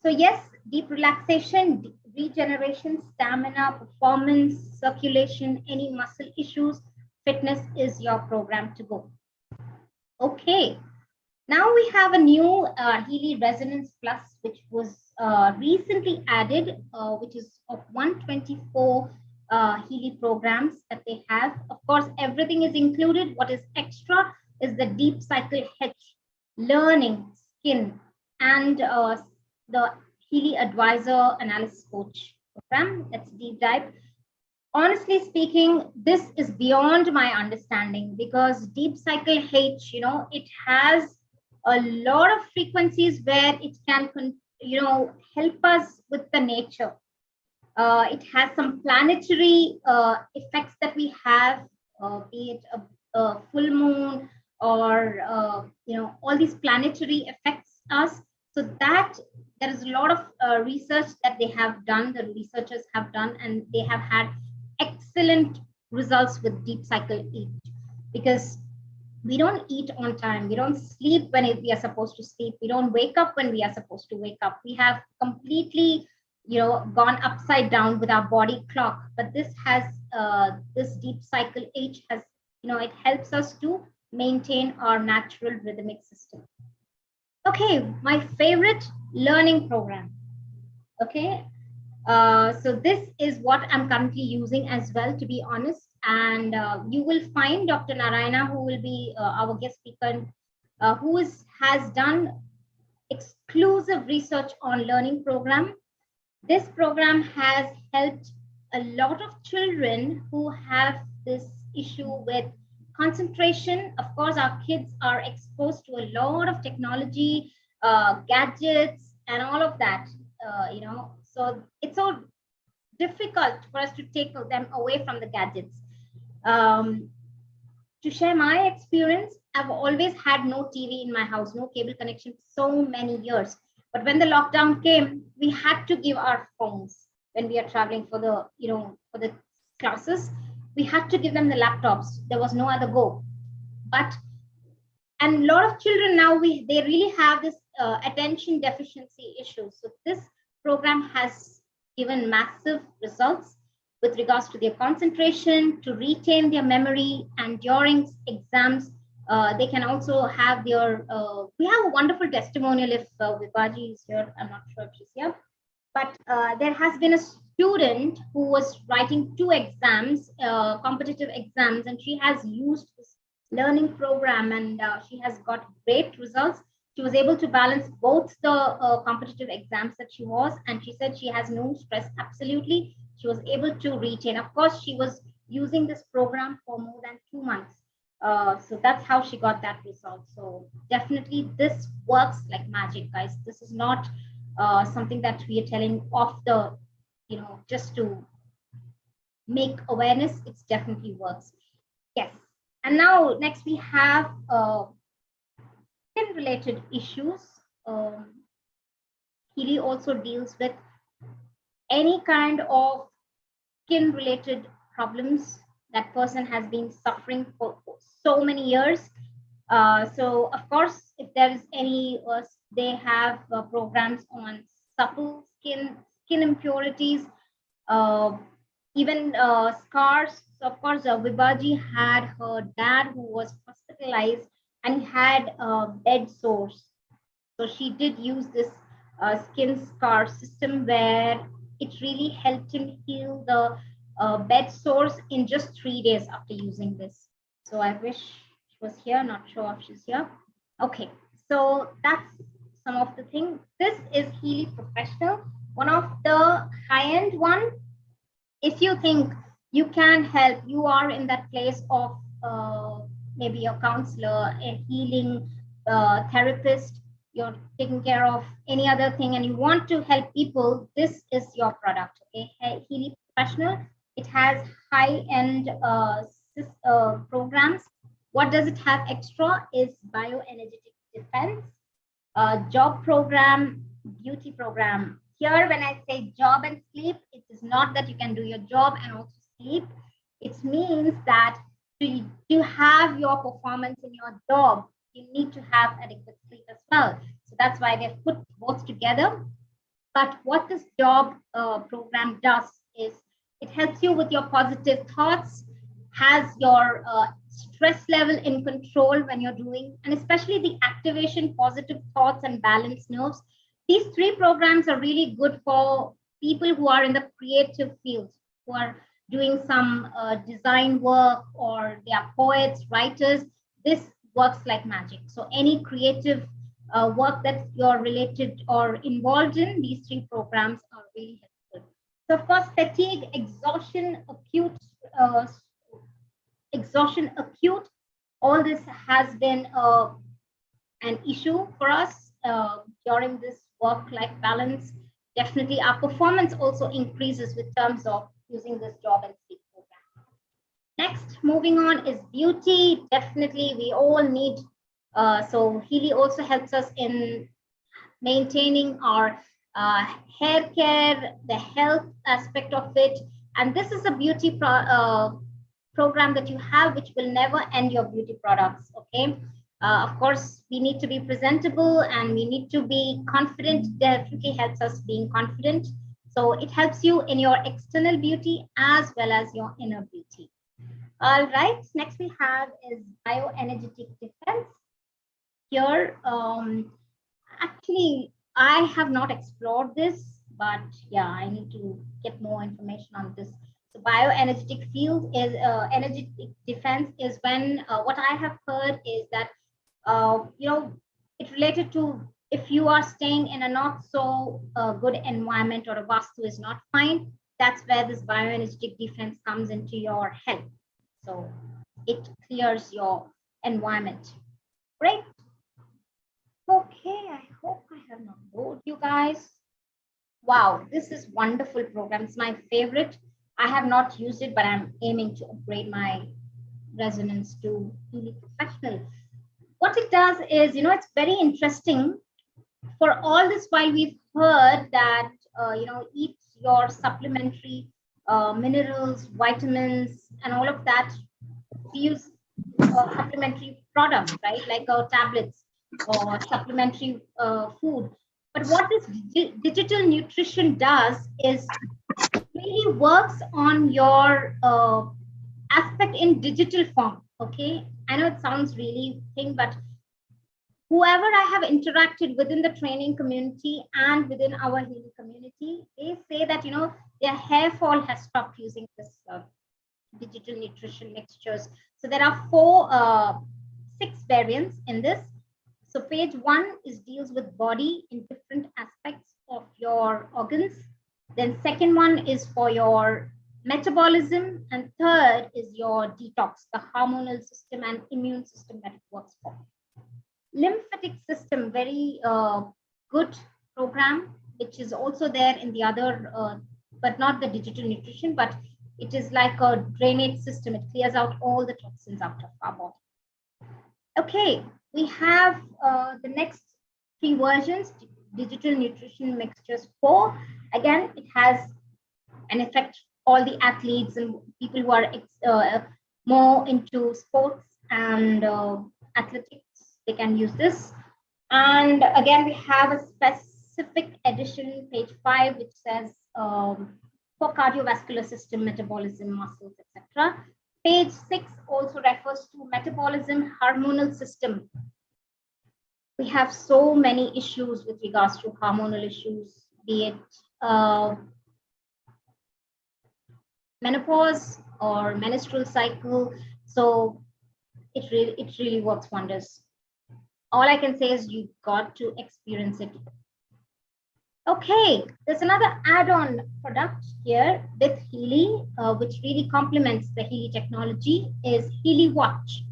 So yes, deep relaxation, regeneration, stamina, performance, circulation, any muscle issues, fitness is your program to go. Okay. Now we have a new Healy Resonance Plus, which was recently added, which is of 124 Healy programs that they have. Of course, everything is included. What is extra is the Deep Cycle H, learning, skin, and the Healy Advisor Analysis Coach program. Let's deep dive. Honestly speaking, this is beyond my understanding, because Deep Cycle H, it has a lot of frequencies where it can, help us with the nature. It has some planetary effects that we have, be it a full moon or, all these planetary effects us. So that there is a lot of research that they have done, the researchers have done, and they have had excellent results with Deep Cycle H, because we don't eat on time, we don't sleep when we are supposed to sleep, we don't wake up when we are supposed to wake up. We have completely, gone upside down with our body clock. But this has, this Deep Cycle H has, it helps us to maintain our natural rhythmic system. Okay, my favorite learning program. Okay, so this is what I'm currently using as well, to be honest. And you will find Dr. Narayana, who will be our guest speaker, who has done exclusive research on learning program. This program has helped a lot of children who have this issue with concentration. Of course, our kids are exposed to a lot of technology, gadgets, and all of that, so it's so difficult for us to take them away from the gadgets. To share my experience, I've always had no TV in my house, no cable connection, so many years. But when the lockdown came, we had to give our phones when we are traveling for the, for the classes. We had to give them the laptops. There was no other go. And a lot of children now, they really have this attention deficiency issue. So this program has given massive results with regards to their concentration, to retain their memory, and during exams, they can also have their, we have a wonderful testimonial if Vibaji is here. I'm not sure if she's here, but there has been a student who was writing 2 exams, competitive exams, and she has used this learning program, and she has got great results. She was able to balance both the competitive exams that she was, and she said she has no stress, absolutely. She was able to retain. Of course, she was using this program for more than 2 months. So that's how she got that result. So definitely this works like magic, guys. This is not something that we are telling off the, just to make awareness. It definitely works. Yes. And now next we have skin related issues. Healy also deals with any kind of skin related problems that person has been suffering for so many years. So of course, if there is any, they have programs on supple skin impurities, even scars. So of course, Vibaji had her dad who was hospitalized, and he had bed sores. So she did use this skin scar system where it really helped him heal the bed sores in just 3 days after using this. So I wish she was here, not sure if she's here. Okay, so that's some of the things. This is Healy Professional, one of the high-end one. If you think you can help, you are in that place of maybe a counselor, a healing therapist, you're taking care of any other thing and you want to help people, this is your product. Okay, Healy Professional. It has high-end programs. What does it have extra is bioenergetic defense, job program, beauty program. Here, when I say job and sleep, it is not that you can do your job and also sleep. It means that to have your performance in your job, you need to have adequate sleep as well. So that's why they've put both together. But what this job program does is it helps you with your positive thoughts, has your stress level in control when you're doing, and especially the activation, positive thoughts, and balanced nerves. These 3 programs are really good for people who are in the creative field, who are doing some design work, or they are poets, writers. This works like magic. So any creative work that you're related or involved in, these 3 programs are really helpful. So of course, fatigue, exhaustion, acute, all this has been an issue for us during this work-life balance. Definitely our performance also increases with terms of using this job and sleep program. Next, moving on is beauty. Definitely we all need, so Healy also helps us in maintaining our hair care, the health aspect of it. And this is a beauty program that you have, which will never end your beauty products. Okay. Of course, we need to be presentable and we need to be confident. Definitely helps us being confident. So it helps you in your external beauty as well as your inner beauty. All right. Next we have is bioenergetic defense. Here, actually, I have not explored this, but yeah, I need to get more information on this. So bioenergetic field is energetic defense is when what I have heard is that it's related to if you are staying in a not so good environment or a vastu is not fine, that's where this bioenergetic defense comes into your help. So it clears your environment. Great. Okay, I hope I have not bored you guys. Wow, this is wonderful program. It's my favorite. I have not used it, but I'm aiming to upgrade my resonance to Healy Professional. What it does is, it's very interesting. For all this while, we've heard that, eat your supplementary minerals, vitamins, and all of that. We use supplementary products, right? Like tablets or supplementary food. But what this digital nutrition does is really works on your aspect in digital form. Okay, I know it sounds really thing, but whoever I have interacted within the training community and within our healing community, they say that their hair fall has stopped using this digital nutrition mixtures. So there are 6 variants in this. So page 1 is deals with body in different aspects of your organs. Then second one is for your metabolism, and third is your detox, the hormonal system and immune system that it works for. Lymphatic system, very good program, which is also there in the other, but not the digital nutrition, but it is like a drainage system. It clears out all the toxins out of our body. Okay, we have the next 3 versions, digital nutrition mixtures 4. Again, it has an effect all the athletes and people who are more into sports and athletics, they can use this. And again, we have a specific edition, page 5, which says for cardiovascular system, metabolism, muscles, etc. Page 6 also refers to metabolism hormonal system. We have so many issues with regards to hormonal issues, be it menopause or menstrual cycle. So it really works wonders. All I can say is you've got to experience it. Okay, there's another add-on product here with Healy, which really complements the Healy technology, is Healy Watch.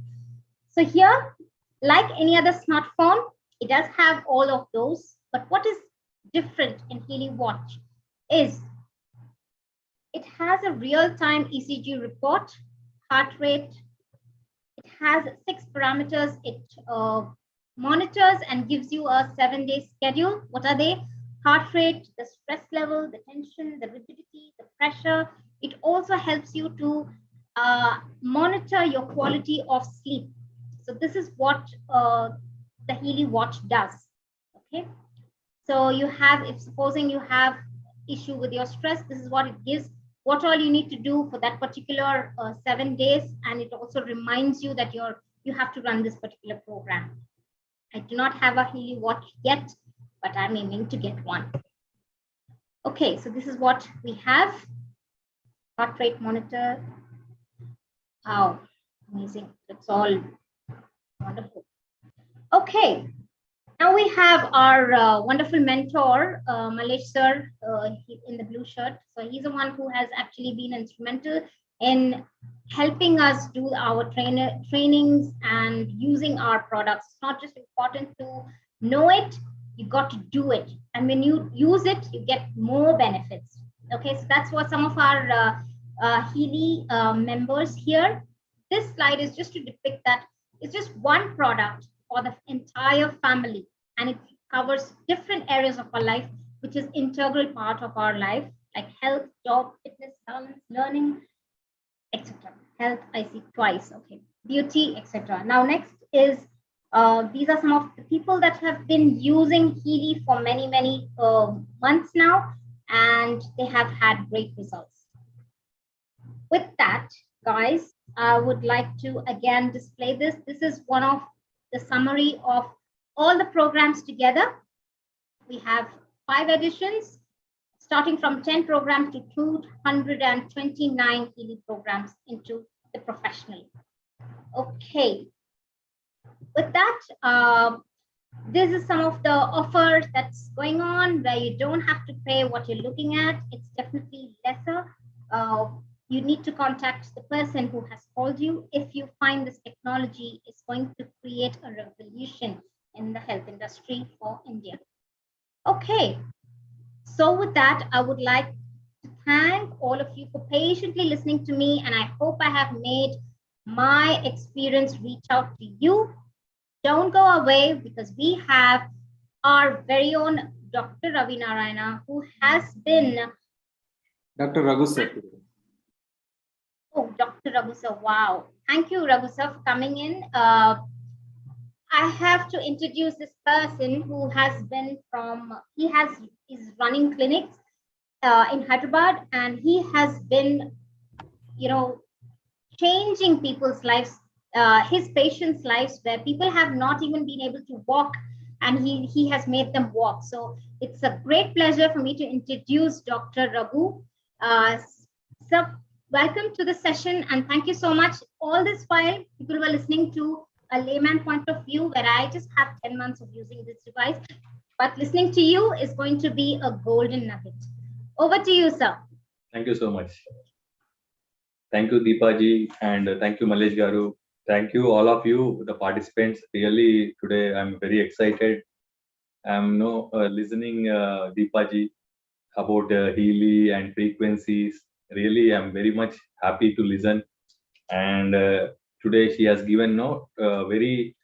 So here, like any other smartphone, it does have all of those, but what is different in Healy Watch is it has a real-time ECG report, heart rate. It has 6 parameters. It monitors and gives you a 7-day schedule. What are they? Heart rate, the stress level, the tension, the rigidity, the pressure. It also helps you to monitor your quality of sleep. So this is what the Healy Watch does. Okay. So you have, if supposing you have issue with your stress, this is what it gives. What all you need to do for that particular 7 days, and it also reminds you that you have to run this particular program. I do not have a Healy Watch yet, but I'm aiming to get one. Okay, so this is what we have. Heart rate monitor. Wow, amazing. It's all wonderful. Okay, now we have our wonderful mentor, Malesh sir, in the blue shirt. So he's the one who has actually been instrumental in helping us do our trainings and using our products. It's not just important to know it, you got to do it. And when you use it, you get more benefits. Okay, so that's what some of our Healy members here. This slide is just to depict that it's just one product for the entire family, and it covers different areas of our life, which is integral part of our life, like health, job, fitness, balance, learning, etc. Health, I see twice. Okay, beauty, etc. Now next is these are some of the people that have been using Healy for many months now, and they have had great results. With that, guys, I would like to again display this. This is one of the summary of all the programs together. We have 5 editions, starting from 10 programs to 229 Healy programs into the professional. Okay. With that, this is some of the offers that's going on where you don't have to pay what you're looking at. It's definitely lesser. You need to contact the person who has called you if you find this technology is going to create a revolution in the health industry for India. Okay, so with that, I would like to thank all of you for patiently listening to me, and I hope I have made my experience reach out to you. Don't go away, because we have our very own Dr. Ravi Narayana, who has been Dr. Raghu sir. Oh, Dr. Raghu sir, wow. Thank you, Raghu sir, for coming in. I have to introduce this person who has been is running clinics in Hyderabad, and he has been, changing people's lives, his patients' lives, where people have not even been able to walk, and he has made them walk. So it's a great pleasure for me to introduce Dr. Raghu. Sir, welcome to the session, and thank you so much. All this while, people were listening to a layman point of view, where I just have 10 months of using this device, but listening to you is going to be a golden nugget. Over to you, sir. Thank you so much. Thank you, Deepa ji, and thank you, Malesh Garu. Thank you, all of you, the participants. Really, today I'm very excited. I'm listening Deepa ji about Healy and frequencies. Really, I'm very much happy to listen. And today she has given very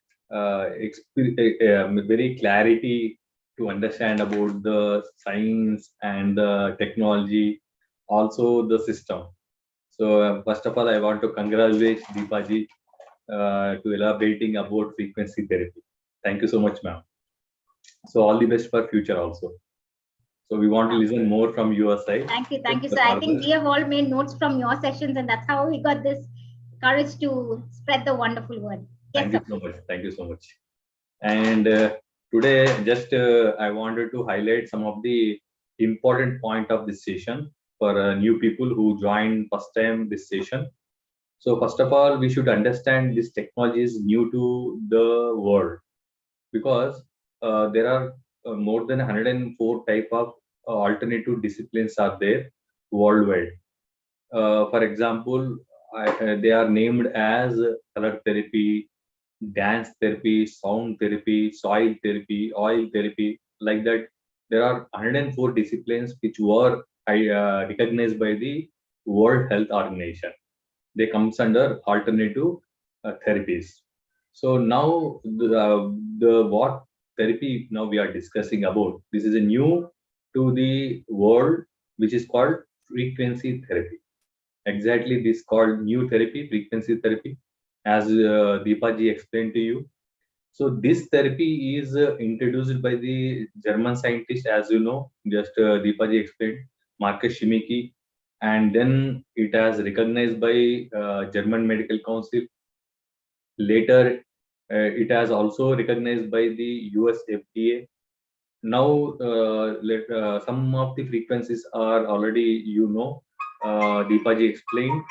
clarity to understand about the science and the technology, also the system. So first of all, I want to congratulate Deepa ji to elaborating about frequency therapy. Thank you so much, ma'am. So all the best for future also. So we want to listen more from your side. Thank you, sir. I think we have all made notes from your sessions, and that's how we got this courage to spread the wonderful word. Yes, Thank you so much. Thank you so much. And today, just I wanted to highlight some of the important point of this session for new people who joined first time this session. So first of all, we should understand this technology is new to the world because there are more than 104 type of alternative disciplines are there worldwide. For example, they are named as color therapy, dance therapy, sound therapy, soil therapy, oil therapy, like that. There are 104 disciplines which were recognized by the World Health Organization. They comes under alternative therapies. So now the what therapy now we are discussing about, this is a new to the world, which is called frequency therapy. Exactly, this called new therapy, frequency therapy, as Deepa ji explained to you. So this therapy is introduced by the German scientist, as you know, just Deepa ji explained, Marcus Shimicki, and then it has recognized by German Medical Council. Later, it has also recognized by the US FDA. Now, some of the frequencies are already, Deepa ji explained.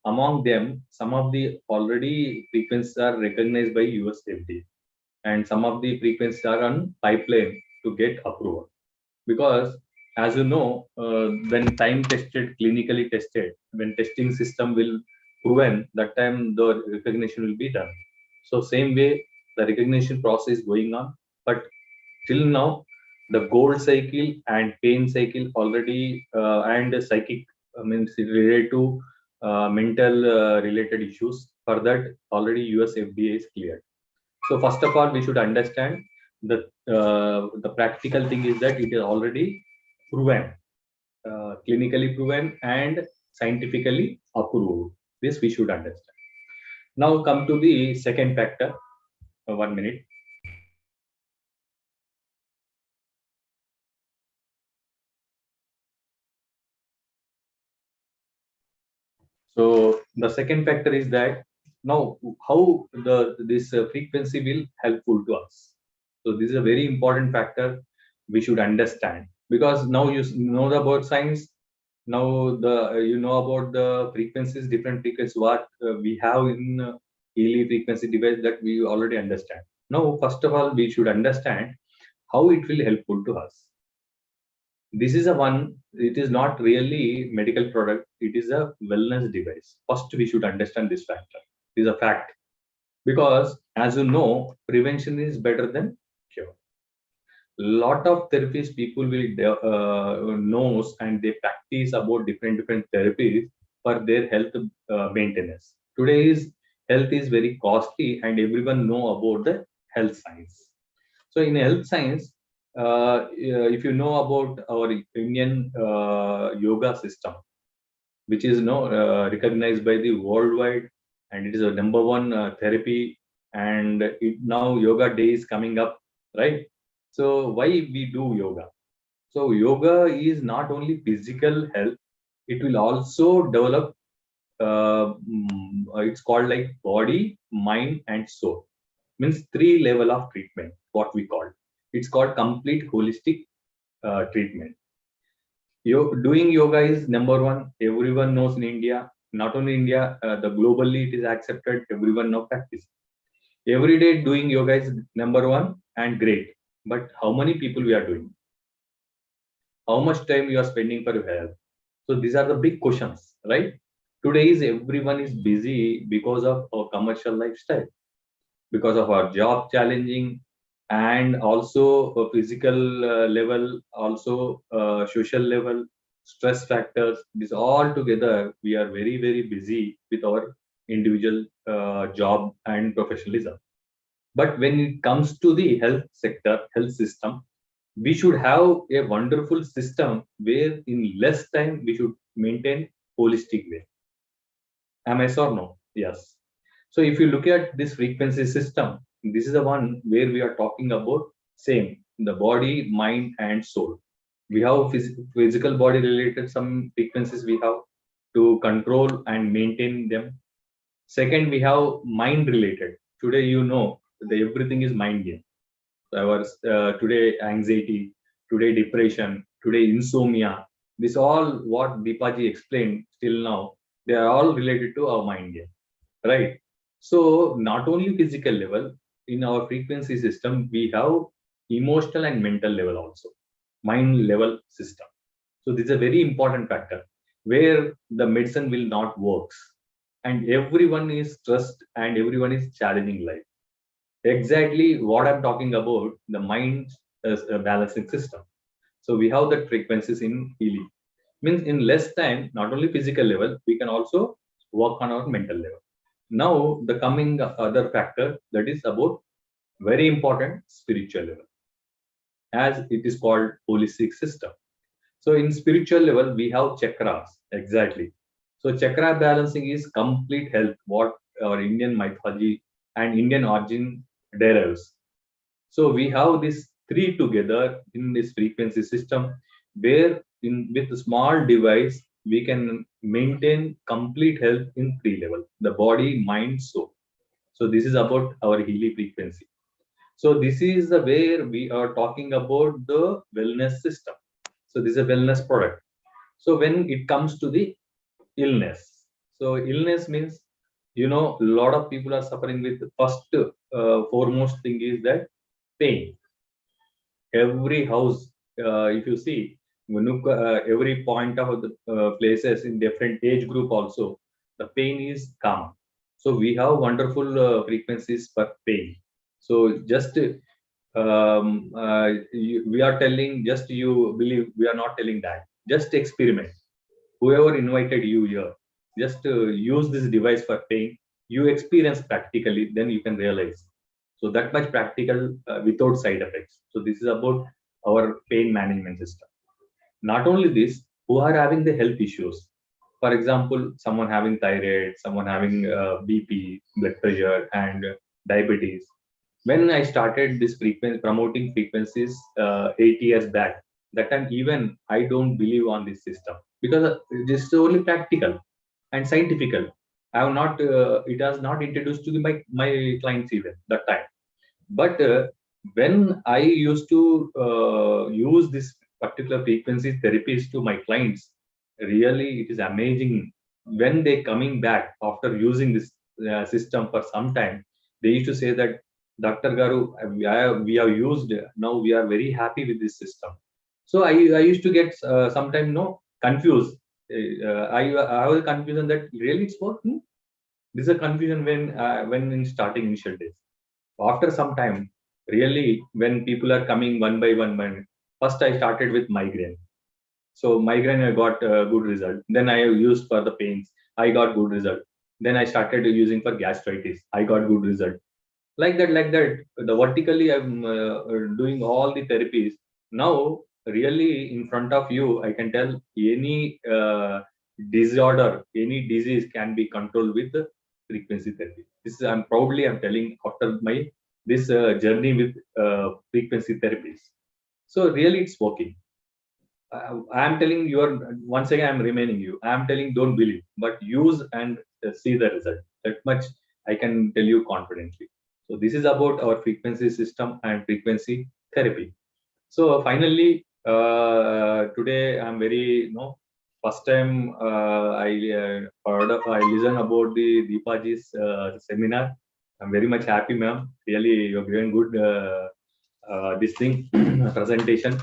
Among them, some of the already frequencies are recognized by US FDA, and some of the frequencies are on pipeline to get approval. Because, as you know, when time tested, clinically tested, when testing system will proven, that time the recognition will be done. So same way, the recognition process is going on, but till now, the gold cycle and pain cycle already and psychic means related to mental related issues. For that, already US FDA is cleared. So first of all, we should understand that the practical thing is that it is already proven, clinically proven and scientifically approved. This we should understand. Now come to the second factor. 1 minute. So the second factor is that now how this frequency will helpful to us. So this is a very important factor we should understand, because now you know about science. Now you know about the frequencies, different frequencies what we have in Healy frequency device, that we already understand. Now first of all, we should understand how it will helpful to us. This is a one, it is not really medical product, it is a wellness device. First we should understand this factor. It is a fact, because as you know, prevention is better than cure. Lot of therapies people will knows, and they practice about different therapies for their health maintenance. Today's health is very costly, and everyone know about the health science. So in health science, if you know about our Indian yoga system, which is recognized by the worldwide, and it is a number one therapy, and now yoga day is coming up, right? So why we do yoga? So yoga is not only physical health, it will also develop, it's called like body, mind and soul. Means 3 level of treatment, what we call. It's called complete holistic treatment. Doing yoga is number one. Everyone knows in India, not only India, the globally it is accepted. Everyone now practice. Every day doing yoga is number one and great. But how many people we are doing? How much time you are spending for your health? So these are the big questions, right? Today is everyone is busy because of our commercial lifestyle, because of our job challenging, and also a physical level, also social level, stress factors. This all together, we are very busy with our individual job and professionalism. But when it comes to the health sector, health system, we should have a wonderful system where in less time we should maintain holistic way. Am I or no? Yes. So if you look at this frequency system, this is the one where we are talking about same, the body, mind and soul. We have physical body related some frequencies we have to control and maintain them. Second, we have mind related. Today, you know, everything is mind game. Our today anxiety, today depression, today insomnia. This all what Deepaji explained till now. They are all related to our mind game, right? So not only physical level, in our frequency system, we have emotional and mental level also, mind level system. So this is a very important factor where the medicine will not works, and everyone is stressed and everyone is challenging life. Exactly what I'm talking about, the mind as a balancing system. So we have the frequencies in Healy. Means in less time, not only physical level, we can also work on our mental level. Now the coming other factor that is about very important spiritual level, as it is called holistic system. So in spiritual level, we have chakras, exactly. So chakra balancing is complete health, what our Indian mythology and Indian origin derives. So we have these three together in this frequency system, where in with a small device we can maintain complete health in three level: the body, mind, soul. So this is about our Healy frequency. So this is the where we are talking about the wellness system. So this is a wellness product. So when it comes to the illness, so illness means, you know, a lot of people are suffering with first foremost thing is that pain. Every house, if you see, every point of the places in different age group also, the pain is calm. So we have wonderful frequencies for pain. So just we are telling, just you believe, we are not telling that. Just experiment. Whoever invited you here, just use this device for pain. You experience practically, then you can realize. So that much practical without side effects. So this is about our pain management system. Not only this, who are having the health issues. For example, someone having thyroid, someone having BP, blood pressure, and diabetes. When I started this frequency promoting frequencies 8 years back, that time even I don't believe on this system, because this is only practical and scientifical. I have not it has not introduced to my clients even that time. But when I used to use this particular frequency therapies to my clients, really it is amazing. When they coming back after using this system for some time, they used to say that, Dr. Garu, we have used, now we are very happy with this system. So I used to get sometimes no confused. I was confusion that really it's working. This is a confusion when in starting initial days. After some time, really, when people are coming one by one, first I started with migraine. So migraine, I got a good result. Then I used for the pains, I got good result. Then I started using for gastritis, I got good result. Like that. The vertically, I'm doing all the therapies. Now, really, in front of you, I can tell any disorder, any disease can be controlled with the frequency therapy. This is I'm telling after my this journey with frequency therapies. So really, it's working. I'm telling you, once again, I'm remaining you. I'm telling, don't believe, but use and see the result. That much I can tell you confidently. So this is about our frequency system and frequency therapy. So finally, today I'm very, first time I listened about the Deepaji's seminar. I'm very much happy, ma'am. Really, you're doing good this thing presentation.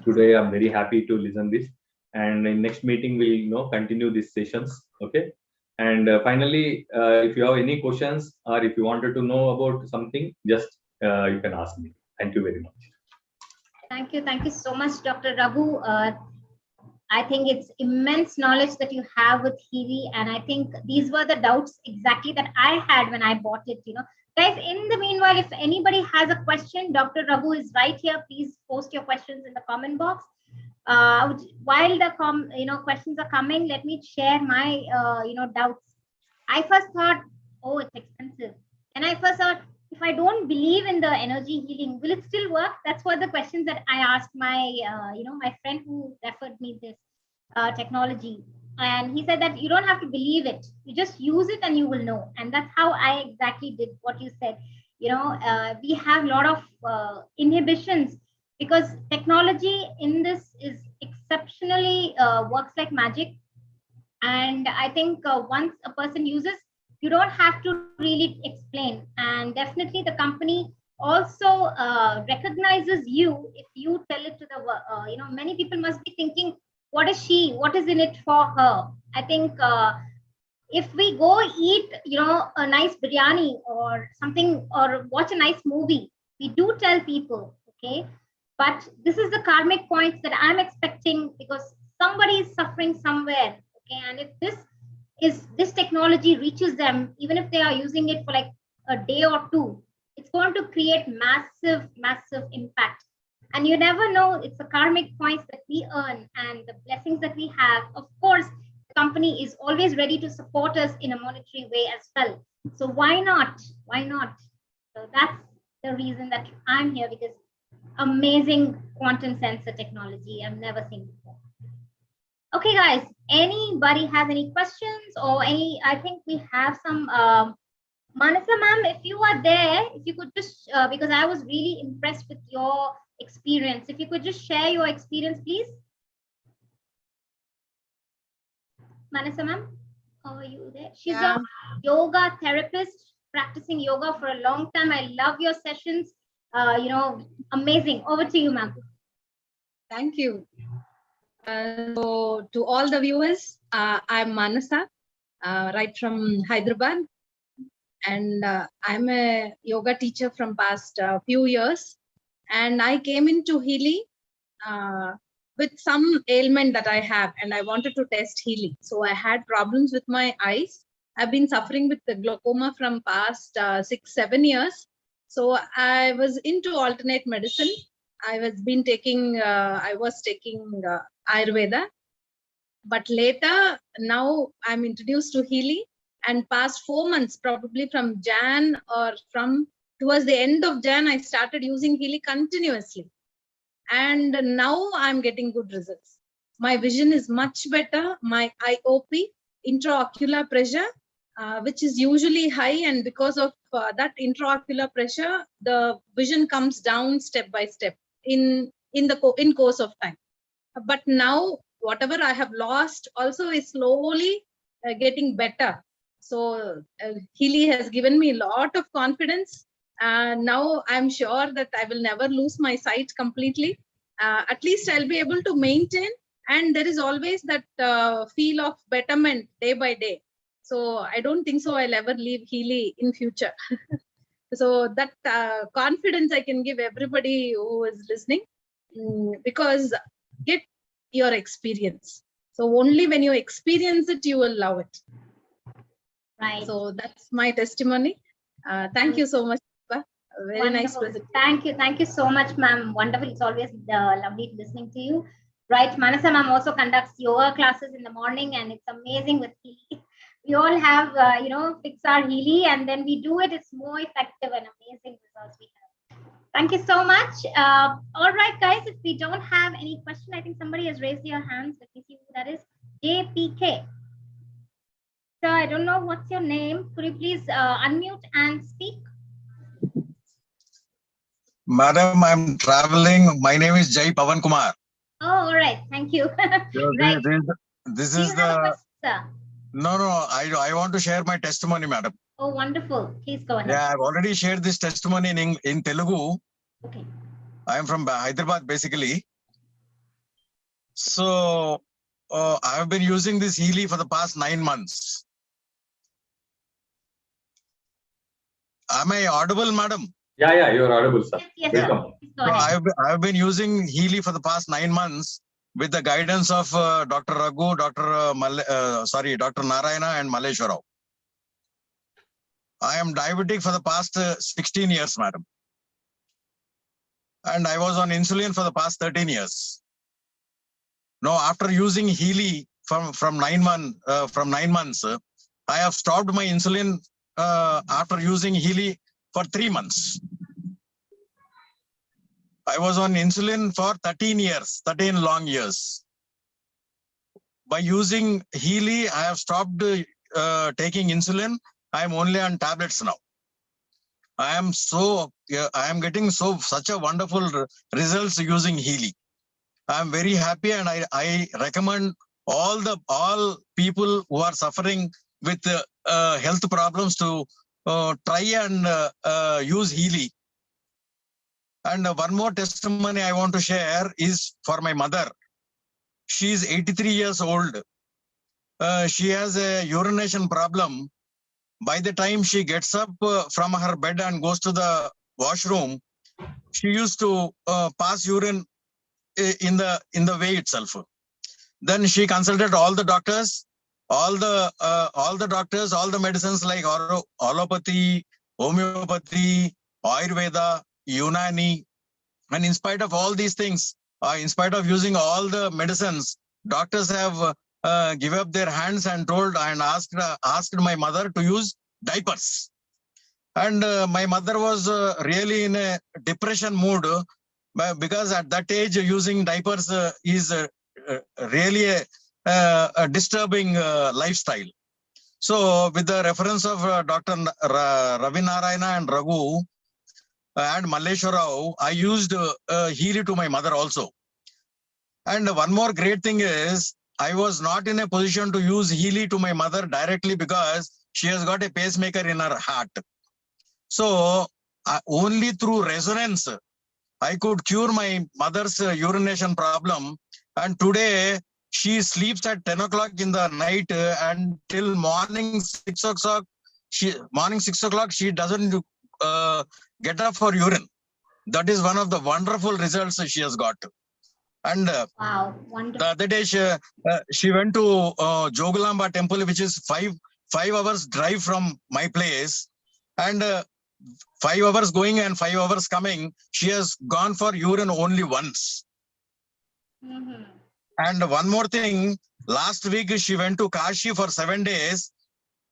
Today I'm very happy to listen this, and in next meeting we'll continue these sessions. Okay. And finally, if you have any questions or if you wanted to know about something, just you can ask me. Thank you very much. Thank you so much, Dr. Raghu. I think it's immense knowledge that you have with Healy, and I think these were the doubts exactly that I had when I bought it. Guys, in the meanwhile, if anybody has a question, Dr. Raghu is right here. Please post your questions in the comment box. While the questions are coming, let me share my doubts. I first thought, oh, it's expensive, and I first thought, if I don't believe in the energy healing, will it still work? That's what the questions that I asked my my friend who referred me this technology. And he said that you don't have to believe it. You just use it and you will know. And that's how I exactly did what you said. We have a lot of inhibitions because technology in this is exceptionally works like magic. And I think once a person uses, you don't have to really explain. And definitely the company also recognizes you if you tell it to the many people must be thinking, what is she, what is in it for her? I think if we go eat a nice biryani or something, or watch a nice movie, we do tell people, okay, but this is the karmic points that I'm expecting, because somebody is suffering somewhere, okay, and if this technology reaches them, even if they are using it for like a day or two, it's going to create massive impact. And you never know, it's the karmic points that we earn and the blessings that we have. Of course, the company is always ready to support us in a monetary way as well. So why not? So that's the reason that I'm here, because amazing quantum sensor technology I've never seen before. Okay, guys, anybody has any questions or any? I think we have some. Manasa ma'am, if you are there, if you could just, because I was really impressed with your experience, if you could just share your experience, please. Manasa ma'am, how are you there? She's a yoga therapist, practicing yoga for a long time. I love your sessions. Amazing. Over to you, ma'am. Thank you. So to all the viewers, I'm Manasa, right from Hyderabad. And I'm a yoga teacher from past few years. And I came into Healy with some ailment that I have, and I wanted to test Healy. So I had problems with my eyes. I've been suffering with the glaucoma from past 6-7 years. So I was into alternate medicine. I was taking Ayurveda. But later, now I'm introduced to Healy. And past 4 months, probably from Jan or from towards the end of Jan, I started using Healy continuously. And now I'm getting good results. My vision is much better. My IOP, intraocular pressure, which is usually high. And because of that intraocular pressure, the vision comes down step by step in course of time. But now, whatever I have lost also is slowly getting better. So Healy has given me a lot of confidence. Now I'm sure that I will never lose my sight completely. At least I'll be able to maintain. And there is always that feel of betterment day by day. So I don't think so I'll ever leave Healy in future. So that confidence I can give everybody who is listening, because get your experience. So only when you experience it, you will love it. Right. So that's my testimony. Thank you so much. Very Wonderful. nice presentation. Thank you so much, ma'am. Wonderful. It's always lovely listening to you. Right, Manasa ma'am also conducts yoga classes in the morning, and it's amazing with Healy. We all have, fix our Healy, and then we do it. It's more effective and amazing results we have. Thank you so much. All right, guys, if we don't have any question, I think somebody has raised their hands. Let me see who that is. JPK. So I don't know what's your name. Could you please unmute and speak? Madam, I'm traveling. My name is Jai Pavan Kumar. Oh, all right. Thank you. Right. This Do you is have a the. question, sir? No. I want to share my testimony, madam. Oh, wonderful. Please go ahead. Yeah, I've already shared this testimony in Telugu. Okay. I am from Hyderabad, basically. So I've been using this Healy for the past 9 months. Am I audible, madam? Yeah, you are audible, sir. Yes, Welcome. sir. Please go ahead. I've been using Healy for the past 9 months with the guidance of Dr. Raghu, Dr. Narayana and Malleshwarao. I am diabetic for the past 16 years, madam. And I was on insulin for the past 13 years. Now, after using Healy from 9 months, I have stopped my insulin after using Healy for 3 months. I was on insulin for 13 long years. by using Healy, I have stopped taking insulin. I am only on tablets now. I am getting such a wonderful results using Healy. I am very happy, and I recommend all people who are suffering with health problems to try and use Healy. And one more testimony I want to share is for my mother. She is 83 years old. She has a urination problem. By the time she gets up from her bed and goes to the washroom, she used to pass urine in the way itself. Then she consulted all the doctors, all the medicines like allopathy, homeopathy, Ayurveda, Unani, and in spite of all these things, in spite of using all the medicines, doctors have give up their hands and asked my mother to use diapers. And my mother was really in a depression mood because at that age using diapers is really a disturbing lifestyle. So with the reference of Dr. Ravi Narayana and Raghu and Malleshwar Rao, I used Healy to my mother also. And one more great thing is, I was not in a position to use Healy to my mother directly because she has got a pacemaker in her heart. So only through resonance, I could cure my mother's urination problem. And today she sleeps at 10 o'clock in the night until morning 6 o'clock. She doesn't get up for urine. That is one of the wonderful results she has got. And Wow, wonderful. the other day she went to Jogulamba temple, which is five hours drive from my place, and 5 hours going and 5 hours coming. She has gone for urine only once. Mhm. And one more thing, last week she went to Kashi for 7 days.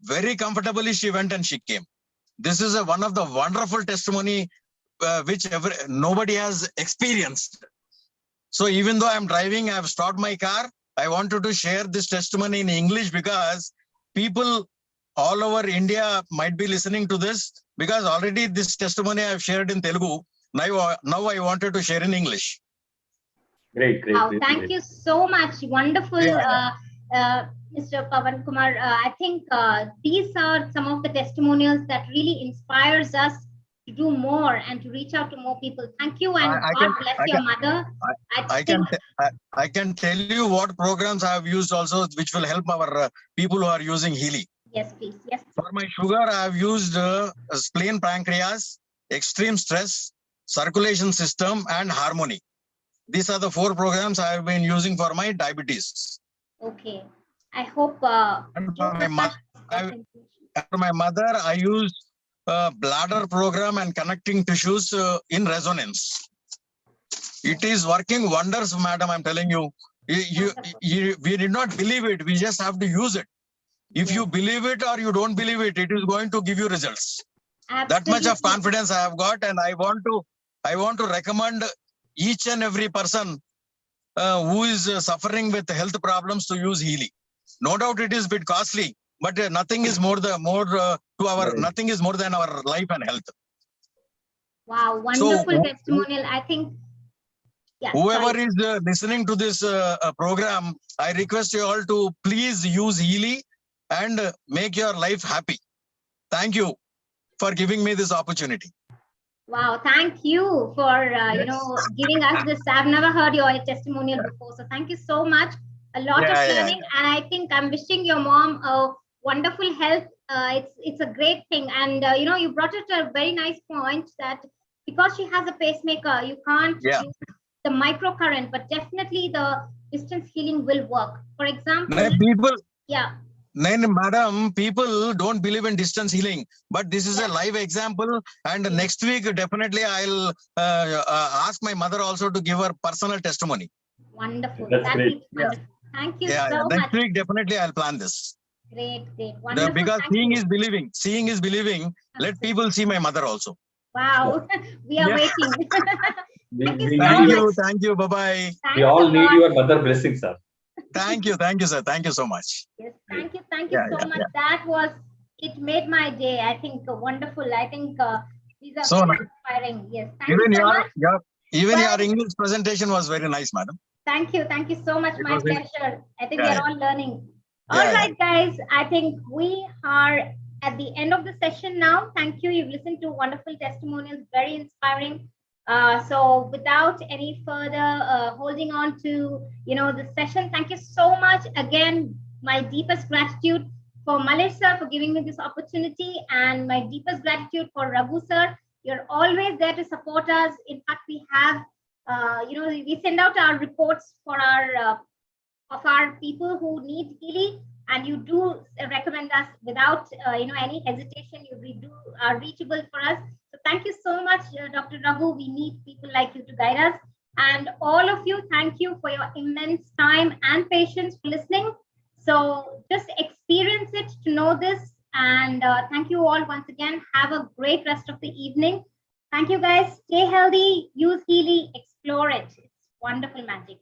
Very comfortably she went and she came. This is one of the wonderful testimony which nobody has experienced. So even though I'm driving, I've stopped my car. I wanted to share this testimony in English because people all over India might be listening to this, because already this testimony I've shared in Telugu. Now I wanted to share in English. Great. Wow, thank you so much. Wonderful, Mr. Pavan Kumar. I think these are some of the testimonials that really inspires us to do more and to reach out to more people. Thank you, and God bless your mother. I can tell you what programs I have used also, which will help our people who are using Healy. Yes, please. Yes. For my sugar, I have used spleen pancreas, extreme stress, circulation system, and harmony. These are the 4 programs I have been using for my diabetes. Okay. I hope. And for my mother, I used bladder program and connecting tissues in resonance. It is working wonders, madam. I'm telling you. We did not believe it. We just have to use it. If you believe it or you don't believe it, it is going to give you results. Absolutely. That much of confidence I have got, and I want to recommend each and every person who is suffering with health problems to use Healy. No doubt it is a bit costly, but nothing is more than our life and health. Wow, wonderful testimonial. I think. Yeah, whoever is listening to this program, I request you all to please use Healy and make your life happy. Thank you for giving me this opportunity. Wow, thank you for giving us this. I've never heard your testimonial before, so thank you so much. A lot of learning, and I think I'm wishing your mom a wonderful health. It's a great thing, and you brought it to a very nice point that because she has a pacemaker, you can't use the microcurrent, but definitely the distance healing will work. For example, Madam, people don't believe in distance healing, but this is a live example. And next week, definitely, I'll ask my mother also to give her personal testimony. Wonderful. That's great. Wonderful. Thank you so much. Next week, definitely, I'll plan this. Great. Wonderful. Because seeing is believing. Seeing is believing. Let people see my mother also. Wow. We are waiting. Thank you. Thank you. Bye-bye. We all need your mother blessings, sir. Thank you, sir. Thank you so much. Yes, thank you Yeah, so yeah, much. yeah. That was, it made my day. I think wonderful. I think these are So very nice. inspiring. Yes, thank you Even so much. even Well, your English presentation was very nice, madam. thank you so much. It My was very, pleasure. I think we yeah, are all learning. All yeah, yeah. right, guys. I think we are at the end of the session now. Thank you. You've listened to wonderful testimonials, very inspiring. So without any further holding on to the session, thank you so much again. My deepest gratitude for Malish sir for giving me this opportunity, and my deepest gratitude for Raghu sir. You're always there to support us. In fact, we have we send out our reports for our of our people who need Healy, and you do recommend us without any hesitation. You are reachable for us. So thank you so much, Dr. Raghu. We need people like you to guide us. And all of you, thank you for your immense time and patience for listening. So just experience it to know this. And thank you all once again. Have a great rest of the evening. Thank you, guys. Stay healthy, use Healy, explore it. It's wonderful magic.